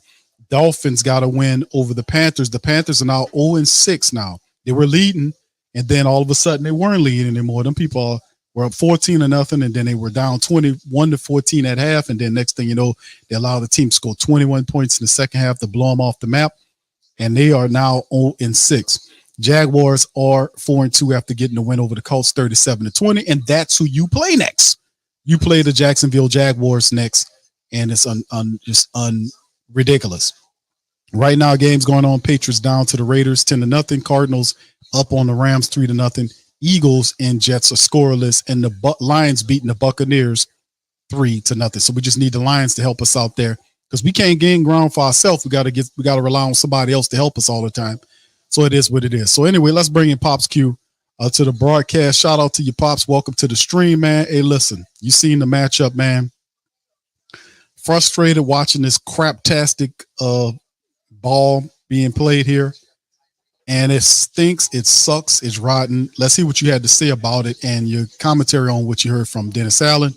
Dolphins got a win over the Panthers. The Panthers are now 0-6 now. They were leading, and then all of a sudden they weren't leading anymore. Them people were up 14-0, and then they were down 21-14 at half. And then next thing you know, they allowed the team to score 21 points in the second half to blow them off the map. And they are now 0-6. Jaguars are 4-2 after getting the win over the Colts 37-20. And that's who you play next. You play the Jacksonville Jaguars next, and it's just ridiculous. Right now, games going on. Patriots down to the Raiders 10-0. Cardinals up on the Rams 3-0. Eagles and Jets are scoreless, and the Lions beating the Buccaneers 3-0. So we just need the Lions to help us out there because we can't gain ground for ourselves. We got to rely on somebody else to help us all the time. So it is what it is. So anyway, let's bring in Pops Q to the broadcast. Shout out to you, Pops. Welcome to the stream, man. Hey, listen, you seen the matchup, man. Frustrated watching this craptastic ball being played here. And it stinks. It sucks. It's rotten. Let's hear what you had to say about it and your commentary on what you heard from Dennis Allen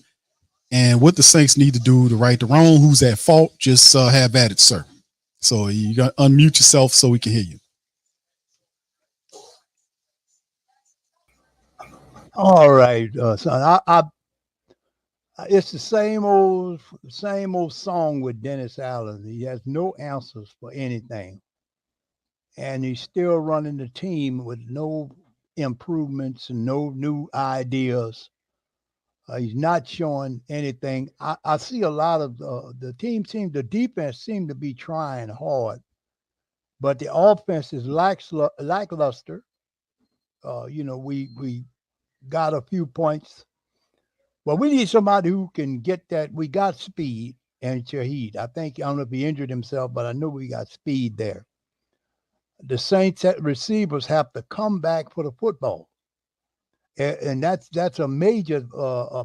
and what the Saints need to do to right the wrong. Who's at fault? Just have at it, sir. So you got to unmute yourself so we can hear you. All right, son. It's the same old song with Dennis Allen. He has no answers for anything. And he's still running the team with no improvements and no new ideas. He's not showing anything. I see a lot of the defense seem to be trying hard, but the offense is lackluster. We got a few points, but we need somebody who can get that. We got speed and Shaheed. I don't know if he injured himself, but I know we got speed there. The Saints receivers have to come back for the football. And that's a major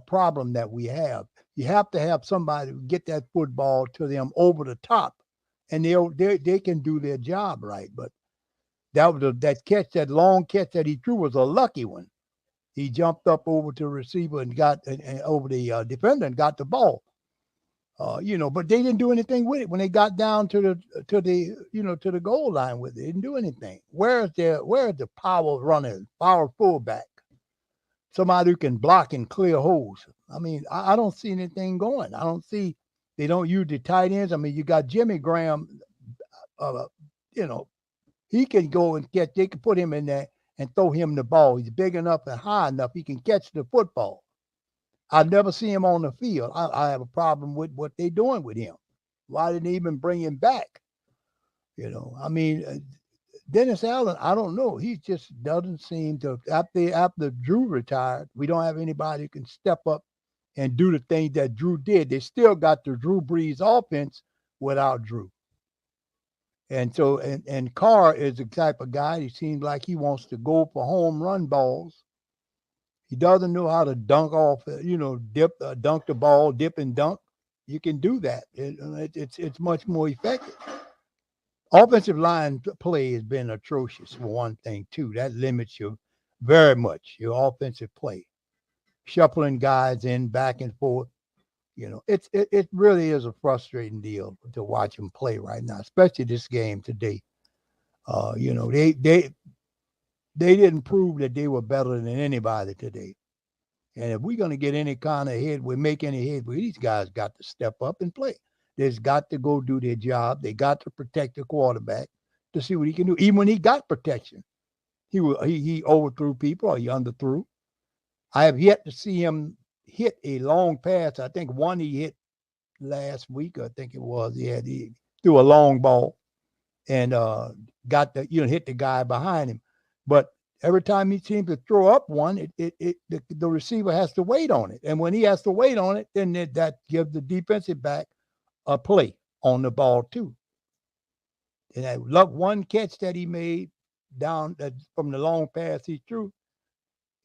problem that we have. You have to have somebody get that football to them over the top, and they can do their job right. But that long catch that he threw was a lucky one. He jumped up over to the receiver and got over the defender and got the ball. But they didn't do anything with it when they got down to the goal line with it. They didn't do anything. Where's the power fullback? Somebody who can block and clear holes. I mean, I don't see anything going. They don't use the tight ends. I mean, you got Jimmy Graham, he can go and catch. They can put him in there and throw him the ball. He's big enough and high enough. He can catch the football. I've never seen him on the field. I have a problem with what they're doing with him. Why didn't they even bring him back? Dennis Allen, I don't know. He just doesn't seem to. After Drew retired, we don't have anybody who can step up and do the things that Drew did. They still got the Drew Brees offense without Drew. And so, and Carr is the type of guy, he seems like he wants to go for home run balls. He doesn't know how to dunk off, dunk the ball, dip and dunk. You can do that. It's much more effective. Offensive line play has been atrocious for one thing, too. That limits you very much, your offensive play. Shuffling guys in back and forth. It really is a frustrating deal to watch them play right now, especially this game today. They didn't prove that they were better than anybody today. And if we're going to get any kind of headway, make any headway, these guys got to step up and play. They've got to go do their job. They got to protect the quarterback to see what he can do. Even when he got protection, he overthrew people or he underthrew. I have yet to see him hit a long pass. I think one he hit last week, I think it was. He threw a long ball and hit the guy behind him. But every time he seems to throw up one, the receiver has to wait on it. And when he has to wait on it, then that gives the defensive back a play on the ball too. And that one catch that he made down from the long pass he threw,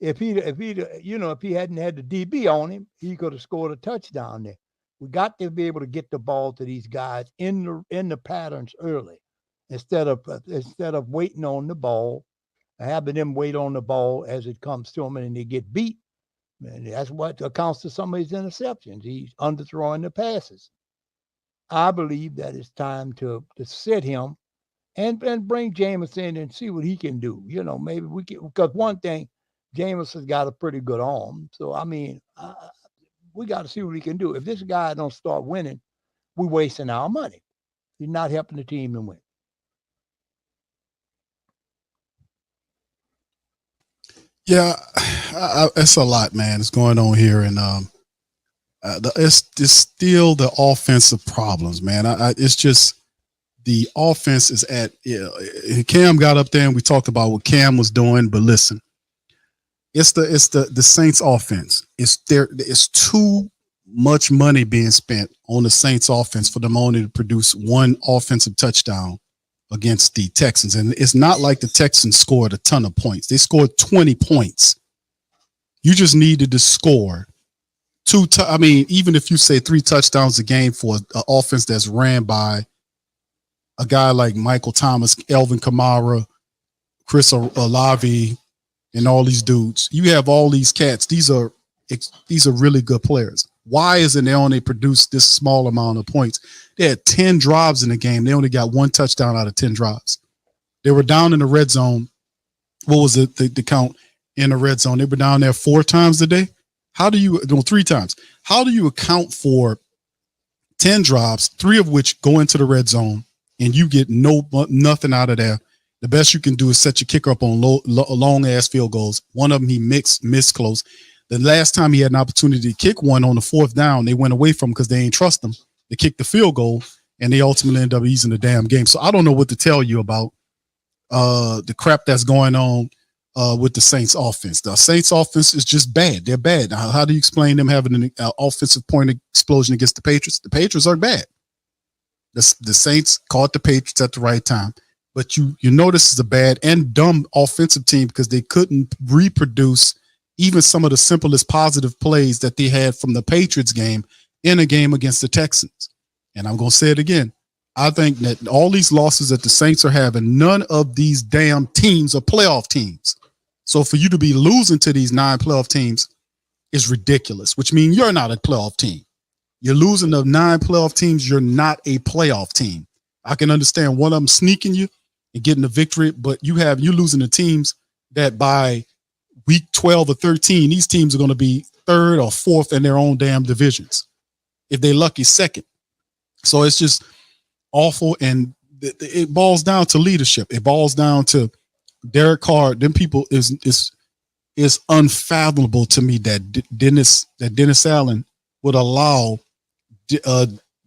if he hadn't had the DB on him, he could have scored a touchdown there. We got to be able to get the ball to these guys in the patterns early, instead of waiting on the ball, having them wait on the ball as it comes to them and they get beat. And that's what accounts to some of his interceptions. He's underthrowing the passes. I believe that it's time to sit him and bring Jameis in and see what he can do. Maybe we can, because one thing, Jameis has got a pretty good arm. So, I mean, we got to see what he can do. If this guy don't start winning, we're wasting our money. He's not helping the team to win. Yeah, it's a lot, man. It's going on here, and it's still the offensive problems, man. It's just the offense is at. Cam got up there, and we talked about what Cam was doing. But listen, it's the Saints offense. It's too much money being spent on the Saints offense for them only to produce one offensive touchdown against the Texans. And it's not like the Texans scored a ton of points. They scored 20 points. You just needed to score even if you say 3 touchdowns a game for an offense that's ran by a guy like Michael Thomas, Elvin Kamara, Chris Olave, and all these dudes, you have all these cats. These are really good players. Why isn't they only produced this small amount of points? They had 10 drives in the game. They only got 1 touchdown out of 10 drives. They were down in the red zone. What was it? The count in the red zone? They were down there 4 times a day. 3 times. How do you account for 10 drives, 3 of which go into the red zone, and you get nothing out of there? The best you can do is set your kicker up on long ass field goals. One of them he missed close. The last time he had an opportunity to kick one on the 4th down, they went away from him because they ain't trust him. They kicked the field goal, and they ultimately ended up losing the damn game. So I don't know what to tell you about the crap that's going on with the Saints offense. The Saints offense is just bad. They're bad. Now, how do you explain them having an offensive point explosion against the Patriots? The Patriots are bad. The Saints caught the Patriots at the right time. But you know this is a bad and dumb offensive team because they couldn't reproduce even some of the simplest positive plays that they had from the Patriots game in a game against the Texans. And I'm going to say it again. I think that all these losses that the Saints are having, none of these damn teams are playoff teams. So for you to be losing to these 9 playoff teams is ridiculous, which means you're not a playoff team. You're losing to 9 playoff teams. You're not a playoff team. I can understand one of them sneaking you and getting the victory, but you're losing to teams that by week 12 or 13, these teams are going to be 3rd or 4th in their own damn divisions. If they're lucky, 2nd. So it's just awful. And it boils down to leadership. It boils down to Derek Carr. Them people is unfathomable to me that Dennis Allen would allow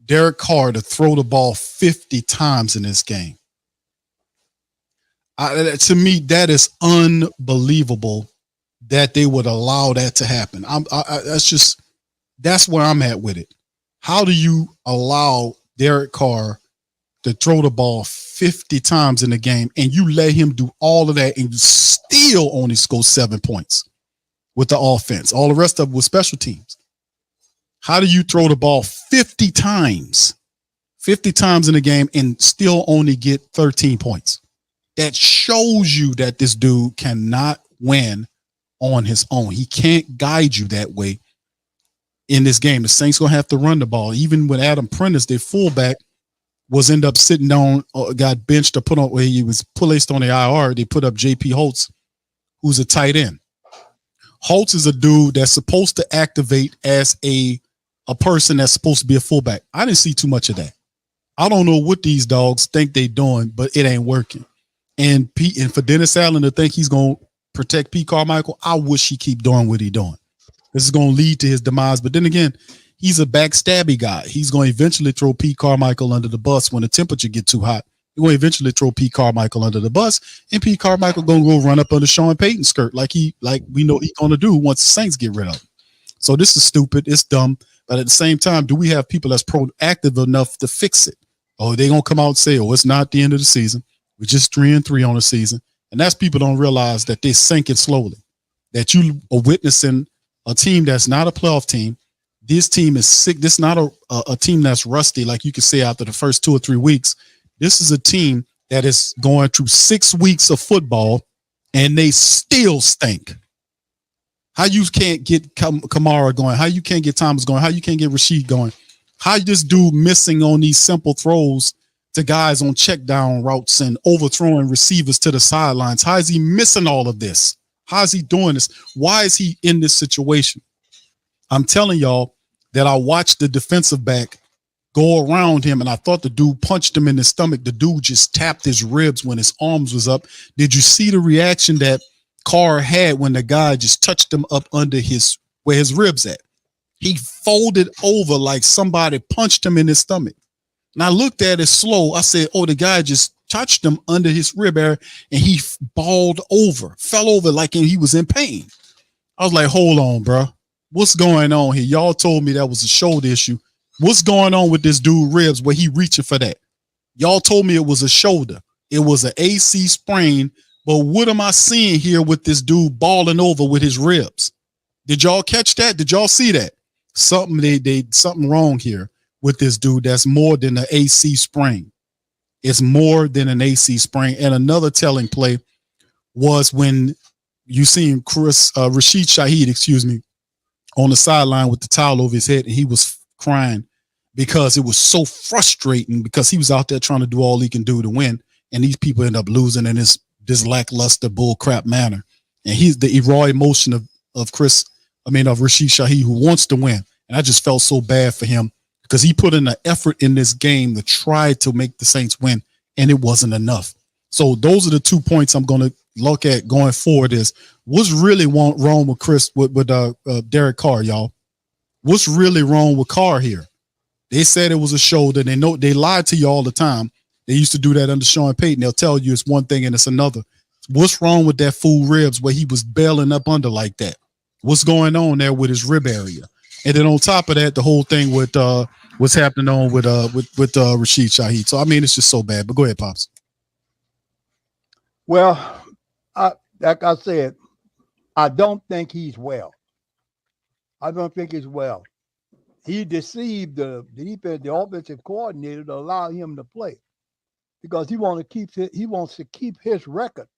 Derek Carr to throw the ball 50 times in this game. To me, that is unbelievable that they would allow that to happen. That's where I'm at with it. How do you allow Derek Carr to throw the ball 50 times in the game and you let him do all of that and you still only score 7 points with the offense? All the rest of it was special teams. How do you throw the ball 50 times in the game and still only get 13 points? That shows you that this dude cannot win on his own. He can't guide you that way in this game. The Saints going to have to run the ball. Even with Adam Prentice, their fullback, was end up sitting down, got benched or put on where he was placed on the IR. They put up J.P. Holtz, who's a tight end. Holtz is a dude that's supposed to activate as a person that's supposed to be a fullback. I didn't see too much of that. I don't know what these dogs think they doing, but it ain't working. And for Dennis Allen to think he's going to protect Pete Carmichael, I wish he keep doing what he doing. This is going to lead to his demise. But then again, he's a backstabby guy. He's going to eventually throw Pete Carmichael under the bus when the temperature get too hot. He's going to eventually throw Pete Carmichael under the bus, and Pete Carmichael going to go run up under Sean Payton's skirt like we know he's going to do once the Saints get rid of him. So this is stupid. It's dumb. But at the same time, do we have people that's proactive enough to fix it? Oh, they going to come out and say, oh, it's not the end of the season. We're just 3-3 on the season. And that's people don't realize that they're sinking slowly, that you are witnessing a team that's not a playoff team. This team is sick. This is not a team that's rusty, like you could say after the first 2 or 3 weeks. This is a team that is going through 6 weeks of football, and they still stink. How you can't get Kamara going, how you can't get Thomas going, how you can't get Rashid going, How this dude missing on these simple throws to guys on check down routes and overthrowing receivers to the sidelines? How is he missing all of this? How is he doing this? Why is he in this situation? I'm telling y'all that I watched the defensive back go around him, and I thought the dude punched him in the stomach. The dude just tapped his ribs when his arms was up. Did you see the reaction that Carr had when the guy just touched him up under where his ribs at? He folded over like somebody punched him in his stomach. And I looked at it slow. I said, oh, the guy just touched him under his rib area, and he fell over like he was in pain. I was like, hold on, bro. What's going on here? Y'all told me that was a shoulder issue. What's going on with this dude ribs where he reaching for that? Y'all told me it was a shoulder. It was an AC sprain. But what am I seeing here with this dude balling over with his ribs? Did y'all catch that? Did y'all see that? Something wrong here with this dude. That's more than an AC sprain. It's more than an AC sprain. And another telling play was when you seen Rashid Shaheed, on the sideline with the towel over his head, and he was crying because it was so frustrating because he was out there trying to do all he can do to win, and these people end up losing in this lackluster bull crap manner. And he's the raw emotion of Rashid Shaheed, who wants to win. And I just felt so bad for him because he put in an effort in this game to try to make the Saints win, and it wasn't enough. So those are the 2 points I'm going to look at going forward. Is what's really wrong with Derek Carr, y'all? What's really wrong with Carr here? They said it was a shoulder. They lied to you all the time. They used to do that under Sean Payton. They'll tell you it's one thing and it's another. What's wrong with that fool ribs where he was bailing up under like that? What's going on there with his rib area? And then on top of that, the whole thing with what's happening on with Rashid Shaheed. So I mean, it's just so bad. But go ahead, Pops. Well, like I said, I don't think he's well. I don't think he's well. He deceived the offensive coordinator to allow him to play because he wants to keep his record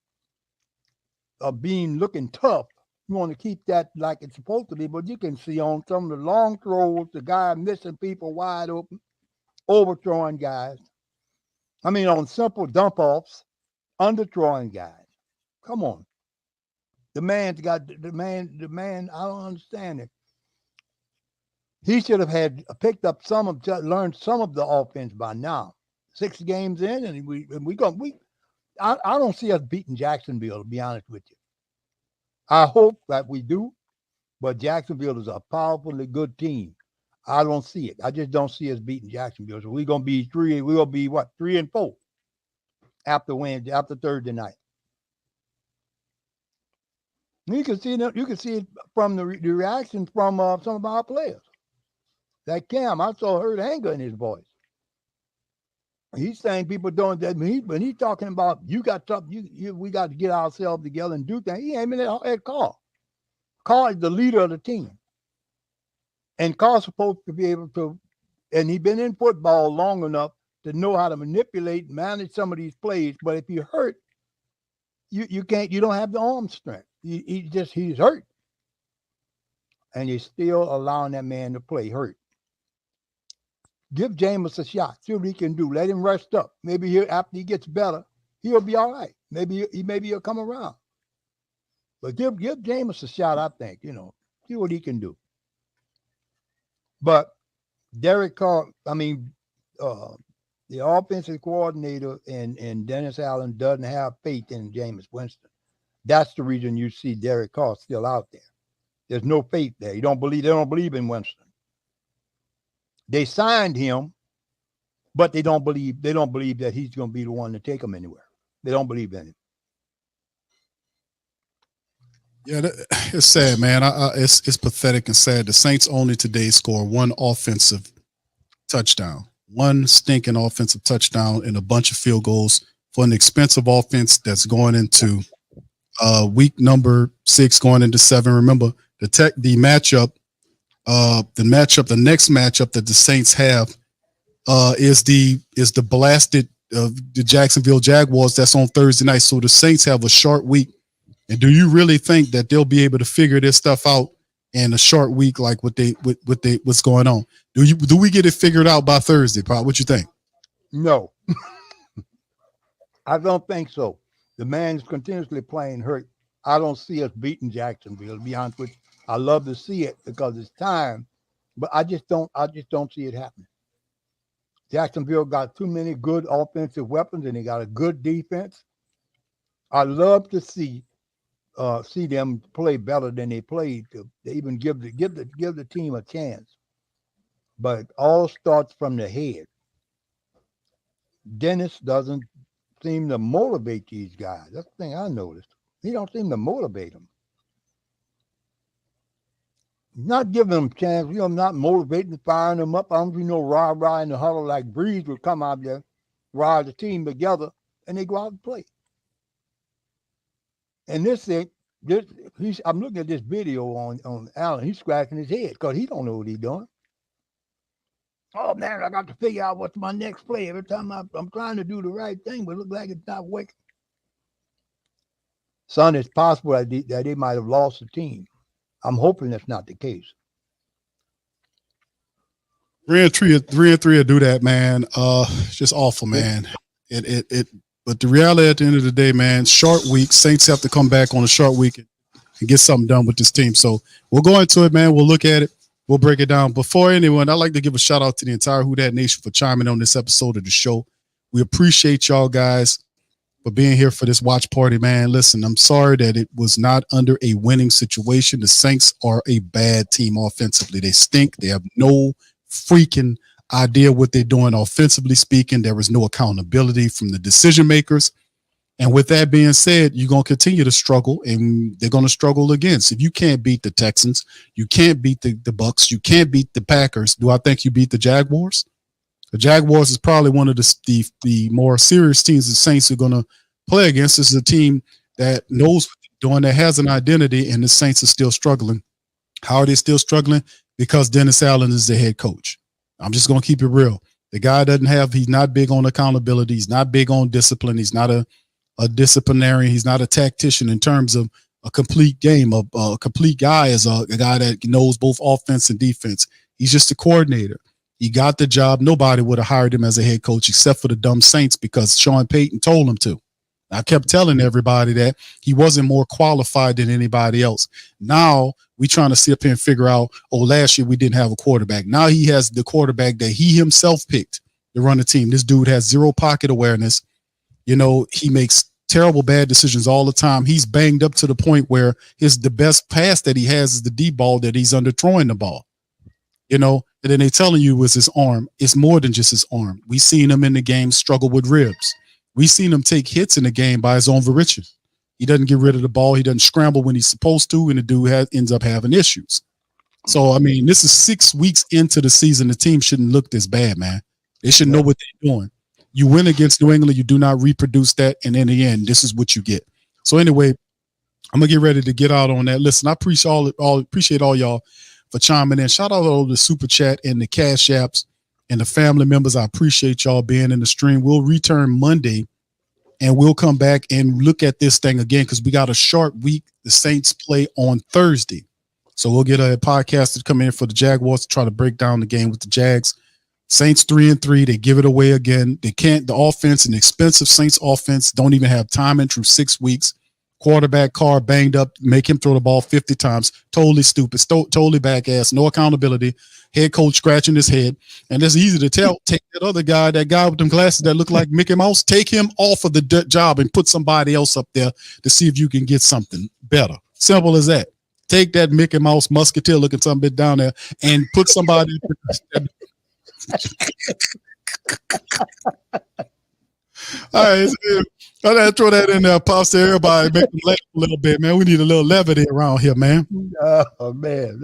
of looking tough. You want to keep that like it's supposed to be, but you can see on some of the long throws, the guy missing people wide open, overthrowing guys. I mean, on simple dump offs, underthrowing guys. Come on. The man, I don't understand it. He should have learned some of the offense by now. 6 games in, and I don't see us beating Jacksonville, to be honest with you. I hope that we do, but Jacksonville is a powerfully good team. I don't see it. I just don't see us beating Jacksonville. So we're gonna be 3-4 after Thursday night. You can see it from the reaction from some of our players. That Cam, I heard anger in his voice. He's saying people doing that. When he's talking about we got to get ourselves together and do things. He ain't even at Carr. Carr is the leader of the team, and Carr's supposed to be able to. And he's been in football long enough to know how to manipulate, manage some of these plays. But if you're hurt, you can't. You don't have the arm strength. He's hurt, and you're still allowing that man to play hurt. Give Jameis a shot. See what he can do. Let him rest up. Maybe after he gets better, he'll be all right. Maybe he'll come around. But give Jameis a shot, I think. See what he can do. But Derek Carr, the offensive coordinator and Dennis Allen doesn't have faith in Jameis Winston. That's the reason you see Derek Carr still out there. There's no faith there. They don't believe in Winston. They signed him, but they don't believe that he's going to be the one to take them anywhere. They don't believe in him. Yeah, it's sad, man. It's pathetic and sad. The Saints only today score one offensive touchdown, one stinking offensive touchdown, and a bunch of field goals for an expensive offense that's going into week number 6, going into 7. Remember the matchup. The next matchup that the Saints have is the blasted the Jacksonville Jaguars. That's on Thursday night. So the Saints have a short week. And do you really think that they'll be able to figure this stuff out and a short week like what's going on. Do we get it figured out by Thursday, Pop? What you think? No. I don't think so. The man's continuously playing hurt. I don't see us beating Jacksonville, to be honest with you. I love to see it because it's time, but I just don't see it happening. Jacksonville got too many good offensive weapons and they got a good defense. I love to see them play better than they played to even give the team a chance. But it all starts from the head. Dennis doesn't seem to motivate these guys. That's the thing I noticed. He don't seem to motivate them. Not giving them a chance, not motivating, firing them up. I don't rah in the huddle like Breeze would come out there, rile the team together, and they go out and play. And I'm looking at this video on Allen. He's scratching his head because he don't know what he's doing. Oh, man, I got to figure out what's my next play. Every time I'm trying to do the right thing, but it looks like it's not working. Son, it's possible that they might have lost the team. I'm hoping that's not the case. 3-3 will do that, man. It's just awful, man. But the reality at the end of the day, man, short week. Saints have to come back on a short week and get something done with this team. So we'll go into it, man. We'll look at it. We'll break it down. Before anyone, I'd like to give a shout out to the entire Who Dat Nation for chiming on this episode of the show. We appreciate y'all guys for being here for this watch party, man. Listen, I'm sorry that it was not under a winning situation. The Saints are a bad team offensively. They stink. They have no freaking idea what they're doing offensively speaking. There is no accountability from the decision makers. And with that being said, you're going to continue to struggle, and they're going to struggle against. If you can't beat the Texans, you can't beat the Bucs, you can't beat the Packers. Do I think you beat the Jaguars? The Jaguars is probably one of the more serious teams the Saints are going to play against. This is a team that knows what they're doing, that has an identity, and the Saints are still struggling. How are they still struggling? Because Dennis Allen is the head coach. I'm just going to keep it real. The guy he's not big on accountability. He's not big on discipline. He's not a disciplinarian. He's not a tactician in terms of a complete game. A complete guy is a guy that knows both offense and defense. He's just a coordinator. He got the job. Nobody would have hired him as a head coach except for the dumb Saints because Sean Payton told him to. I kept telling everybody that he wasn't more qualified than anybody else. Now we trying to sit up here and figure out, last year we didn't have a quarterback. Now he has the quarterback that he himself picked to run the team. This dude has zero pocket awareness. He makes terrible bad decisions all the time. He's banged up to the point where the best pass that he has is the deep ball that he's under throwing the ball. And then they telling you it was his arm. It's more than just his arm. We seen him in the game struggle with ribs. We seen him take hits in the game by his own volition. He doesn't get rid of the ball. He doesn't scramble when he's supposed to, and the dude ends up having issues. So, I mean, this is 6 weeks into the season. The team shouldn't look this bad, man. They should know what they're doing. You win against New England, you do not reproduce that, and in the end, this is what you get. So anyway, I'm gonna get ready to get out on that. Listen, I appreciate all y'all for chiming in. Shout out to all the super chat and the cash apps and the family members. I appreciate y'all being in the stream. We'll return Monday, and we'll come back and look at this thing again because we got a short week. The Saints play on Thursday, so we'll get a podcast to come in for the Jaguars to try to break down the game with the Jags. Saints 3-3. They give it away again. They can't. The offense, an expensive Saints offense, don't even have timing through 6 weeks. Quarterback Carr banged up, make him throw the ball 50 times. Totally stupid. Totally back ass. No accountability. Head coach scratching his head. And it's easy to tell. Take that guy with them glasses that look like Mickey Mouse. Take him off of the job and put somebody else up there to see if you can get something better. Simple as that. Take that Mickey Mouse musketeer looking something bit down there and put somebody. All right, I gotta throw that in there, pops to everybody, make them laugh a little bit, man. We need a little levity around here, man. Oh man,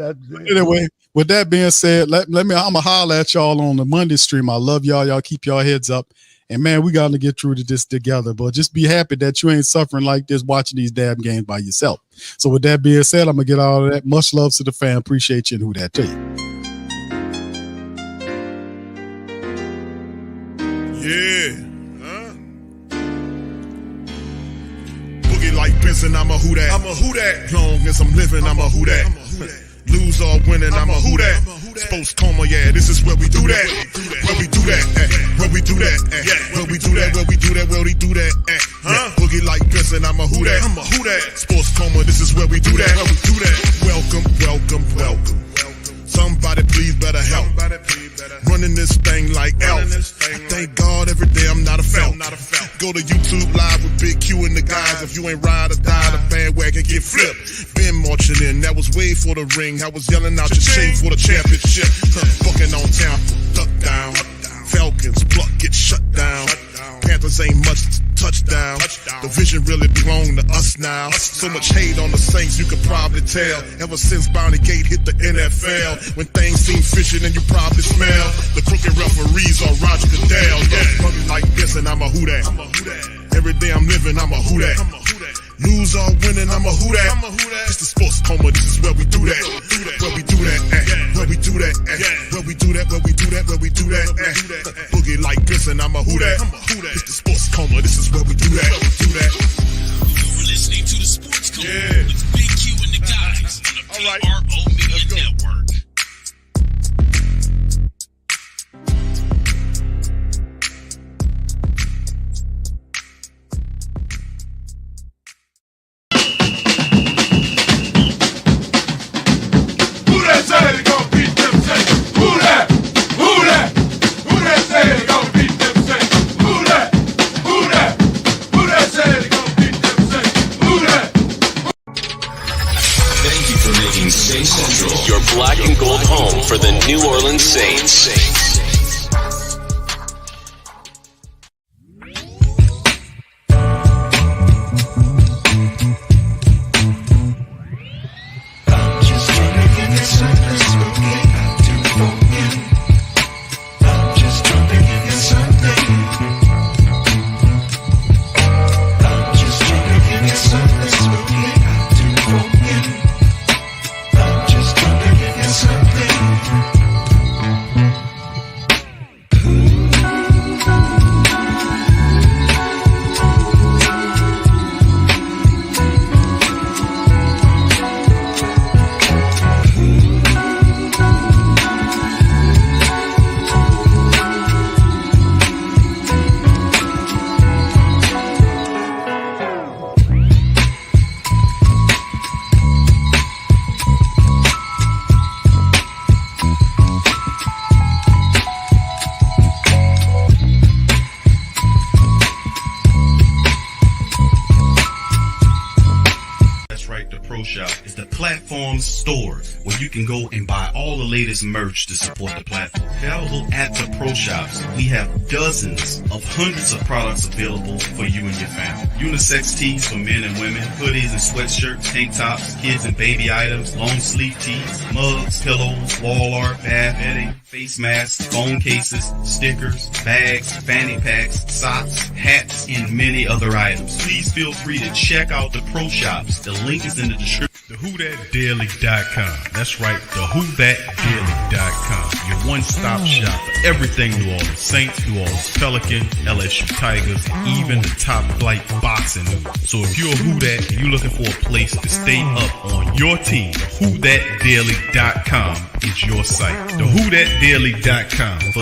anyway. With that being said, I'm gonna holler at y'all on the Monday stream. I love y'all. Y'all keep y'all heads up, and man, we gotta get through to this together. But just be happy that you ain't suffering like this watching these damn games by yourself. So with that being said, I'm gonna get all of that. Much love to the fan. Appreciate you and Who Dat to you. Yeah, huh? Boogie like Benson, I'm a Who Dat. Long as I'm living, I'm a Who Dat. Lose or winning, I'm a who that. Sports coma, yeah, this is where we do that. Where we do that, where we do that, where we do that, where we do that, where we do that, Boogie like Benson, I'm a who that. Sports coma, this is where we do that. Welcome, welcome, welcome. Somebody please better help. Running this thing like elf. I thank God every day I'm not a felt. Go to YouTube live with Big Q and the guys. If you ain't ride or die, the bandwagon get flipped. Been marching in, that was way for the ring. I was yelling out your shame for the championship. Fucking on town, duck down. Falcons, pluck, get shut down. Panthers ain't much touchdown. The vision really belong to us now. So much hate on the Saints, you could probably tell. Ever since Bounty Gate hit the NFL, when things seem fishy, then you probably smell the crooked referees or Roger Goodell. Yeah, probably like this, and I'm a who that. Every day I'm living, I'm a who that. Lose or winning, I'm a who that. It's the sports coma, this is where we do that. Where we do that, where we do that, where we do that, where we do that, where we do that, Boogie like Benson, I'm a who that. It's the sports coma, this is where we do that. You're listening to the Sports Coma with Big Q and the guys on the PRO Media Network. Your black and gold home for the New Orleans Saints. Store where you can go and buy all the latest merch to support the platform. Available at the Pro Shops, we have dozens of hundreds of products available for you and your family. Unisex tees for men and women, hoodies and sweatshirts, tank tops, kids and baby items, long sleeve tees, mugs, pillows, wall art, bath bedding, face masks, phone cases, stickers, bags, fanny packs, socks, hats, and many other items. Please feel free to check out the Pro Shops. The link is in the description. TheWhoThatDaily.com. That's right, TheWhoThatDaily.com. Your one-stop shop for everything New Orleans Saints, New Orleans Pelicans, LSU Tigers, even the top flight boxing news. So if you're a Who That and you're looking for a place to stay up on your team, TheWhoThatDaily.com is your site. TheWhoThatDaily.com.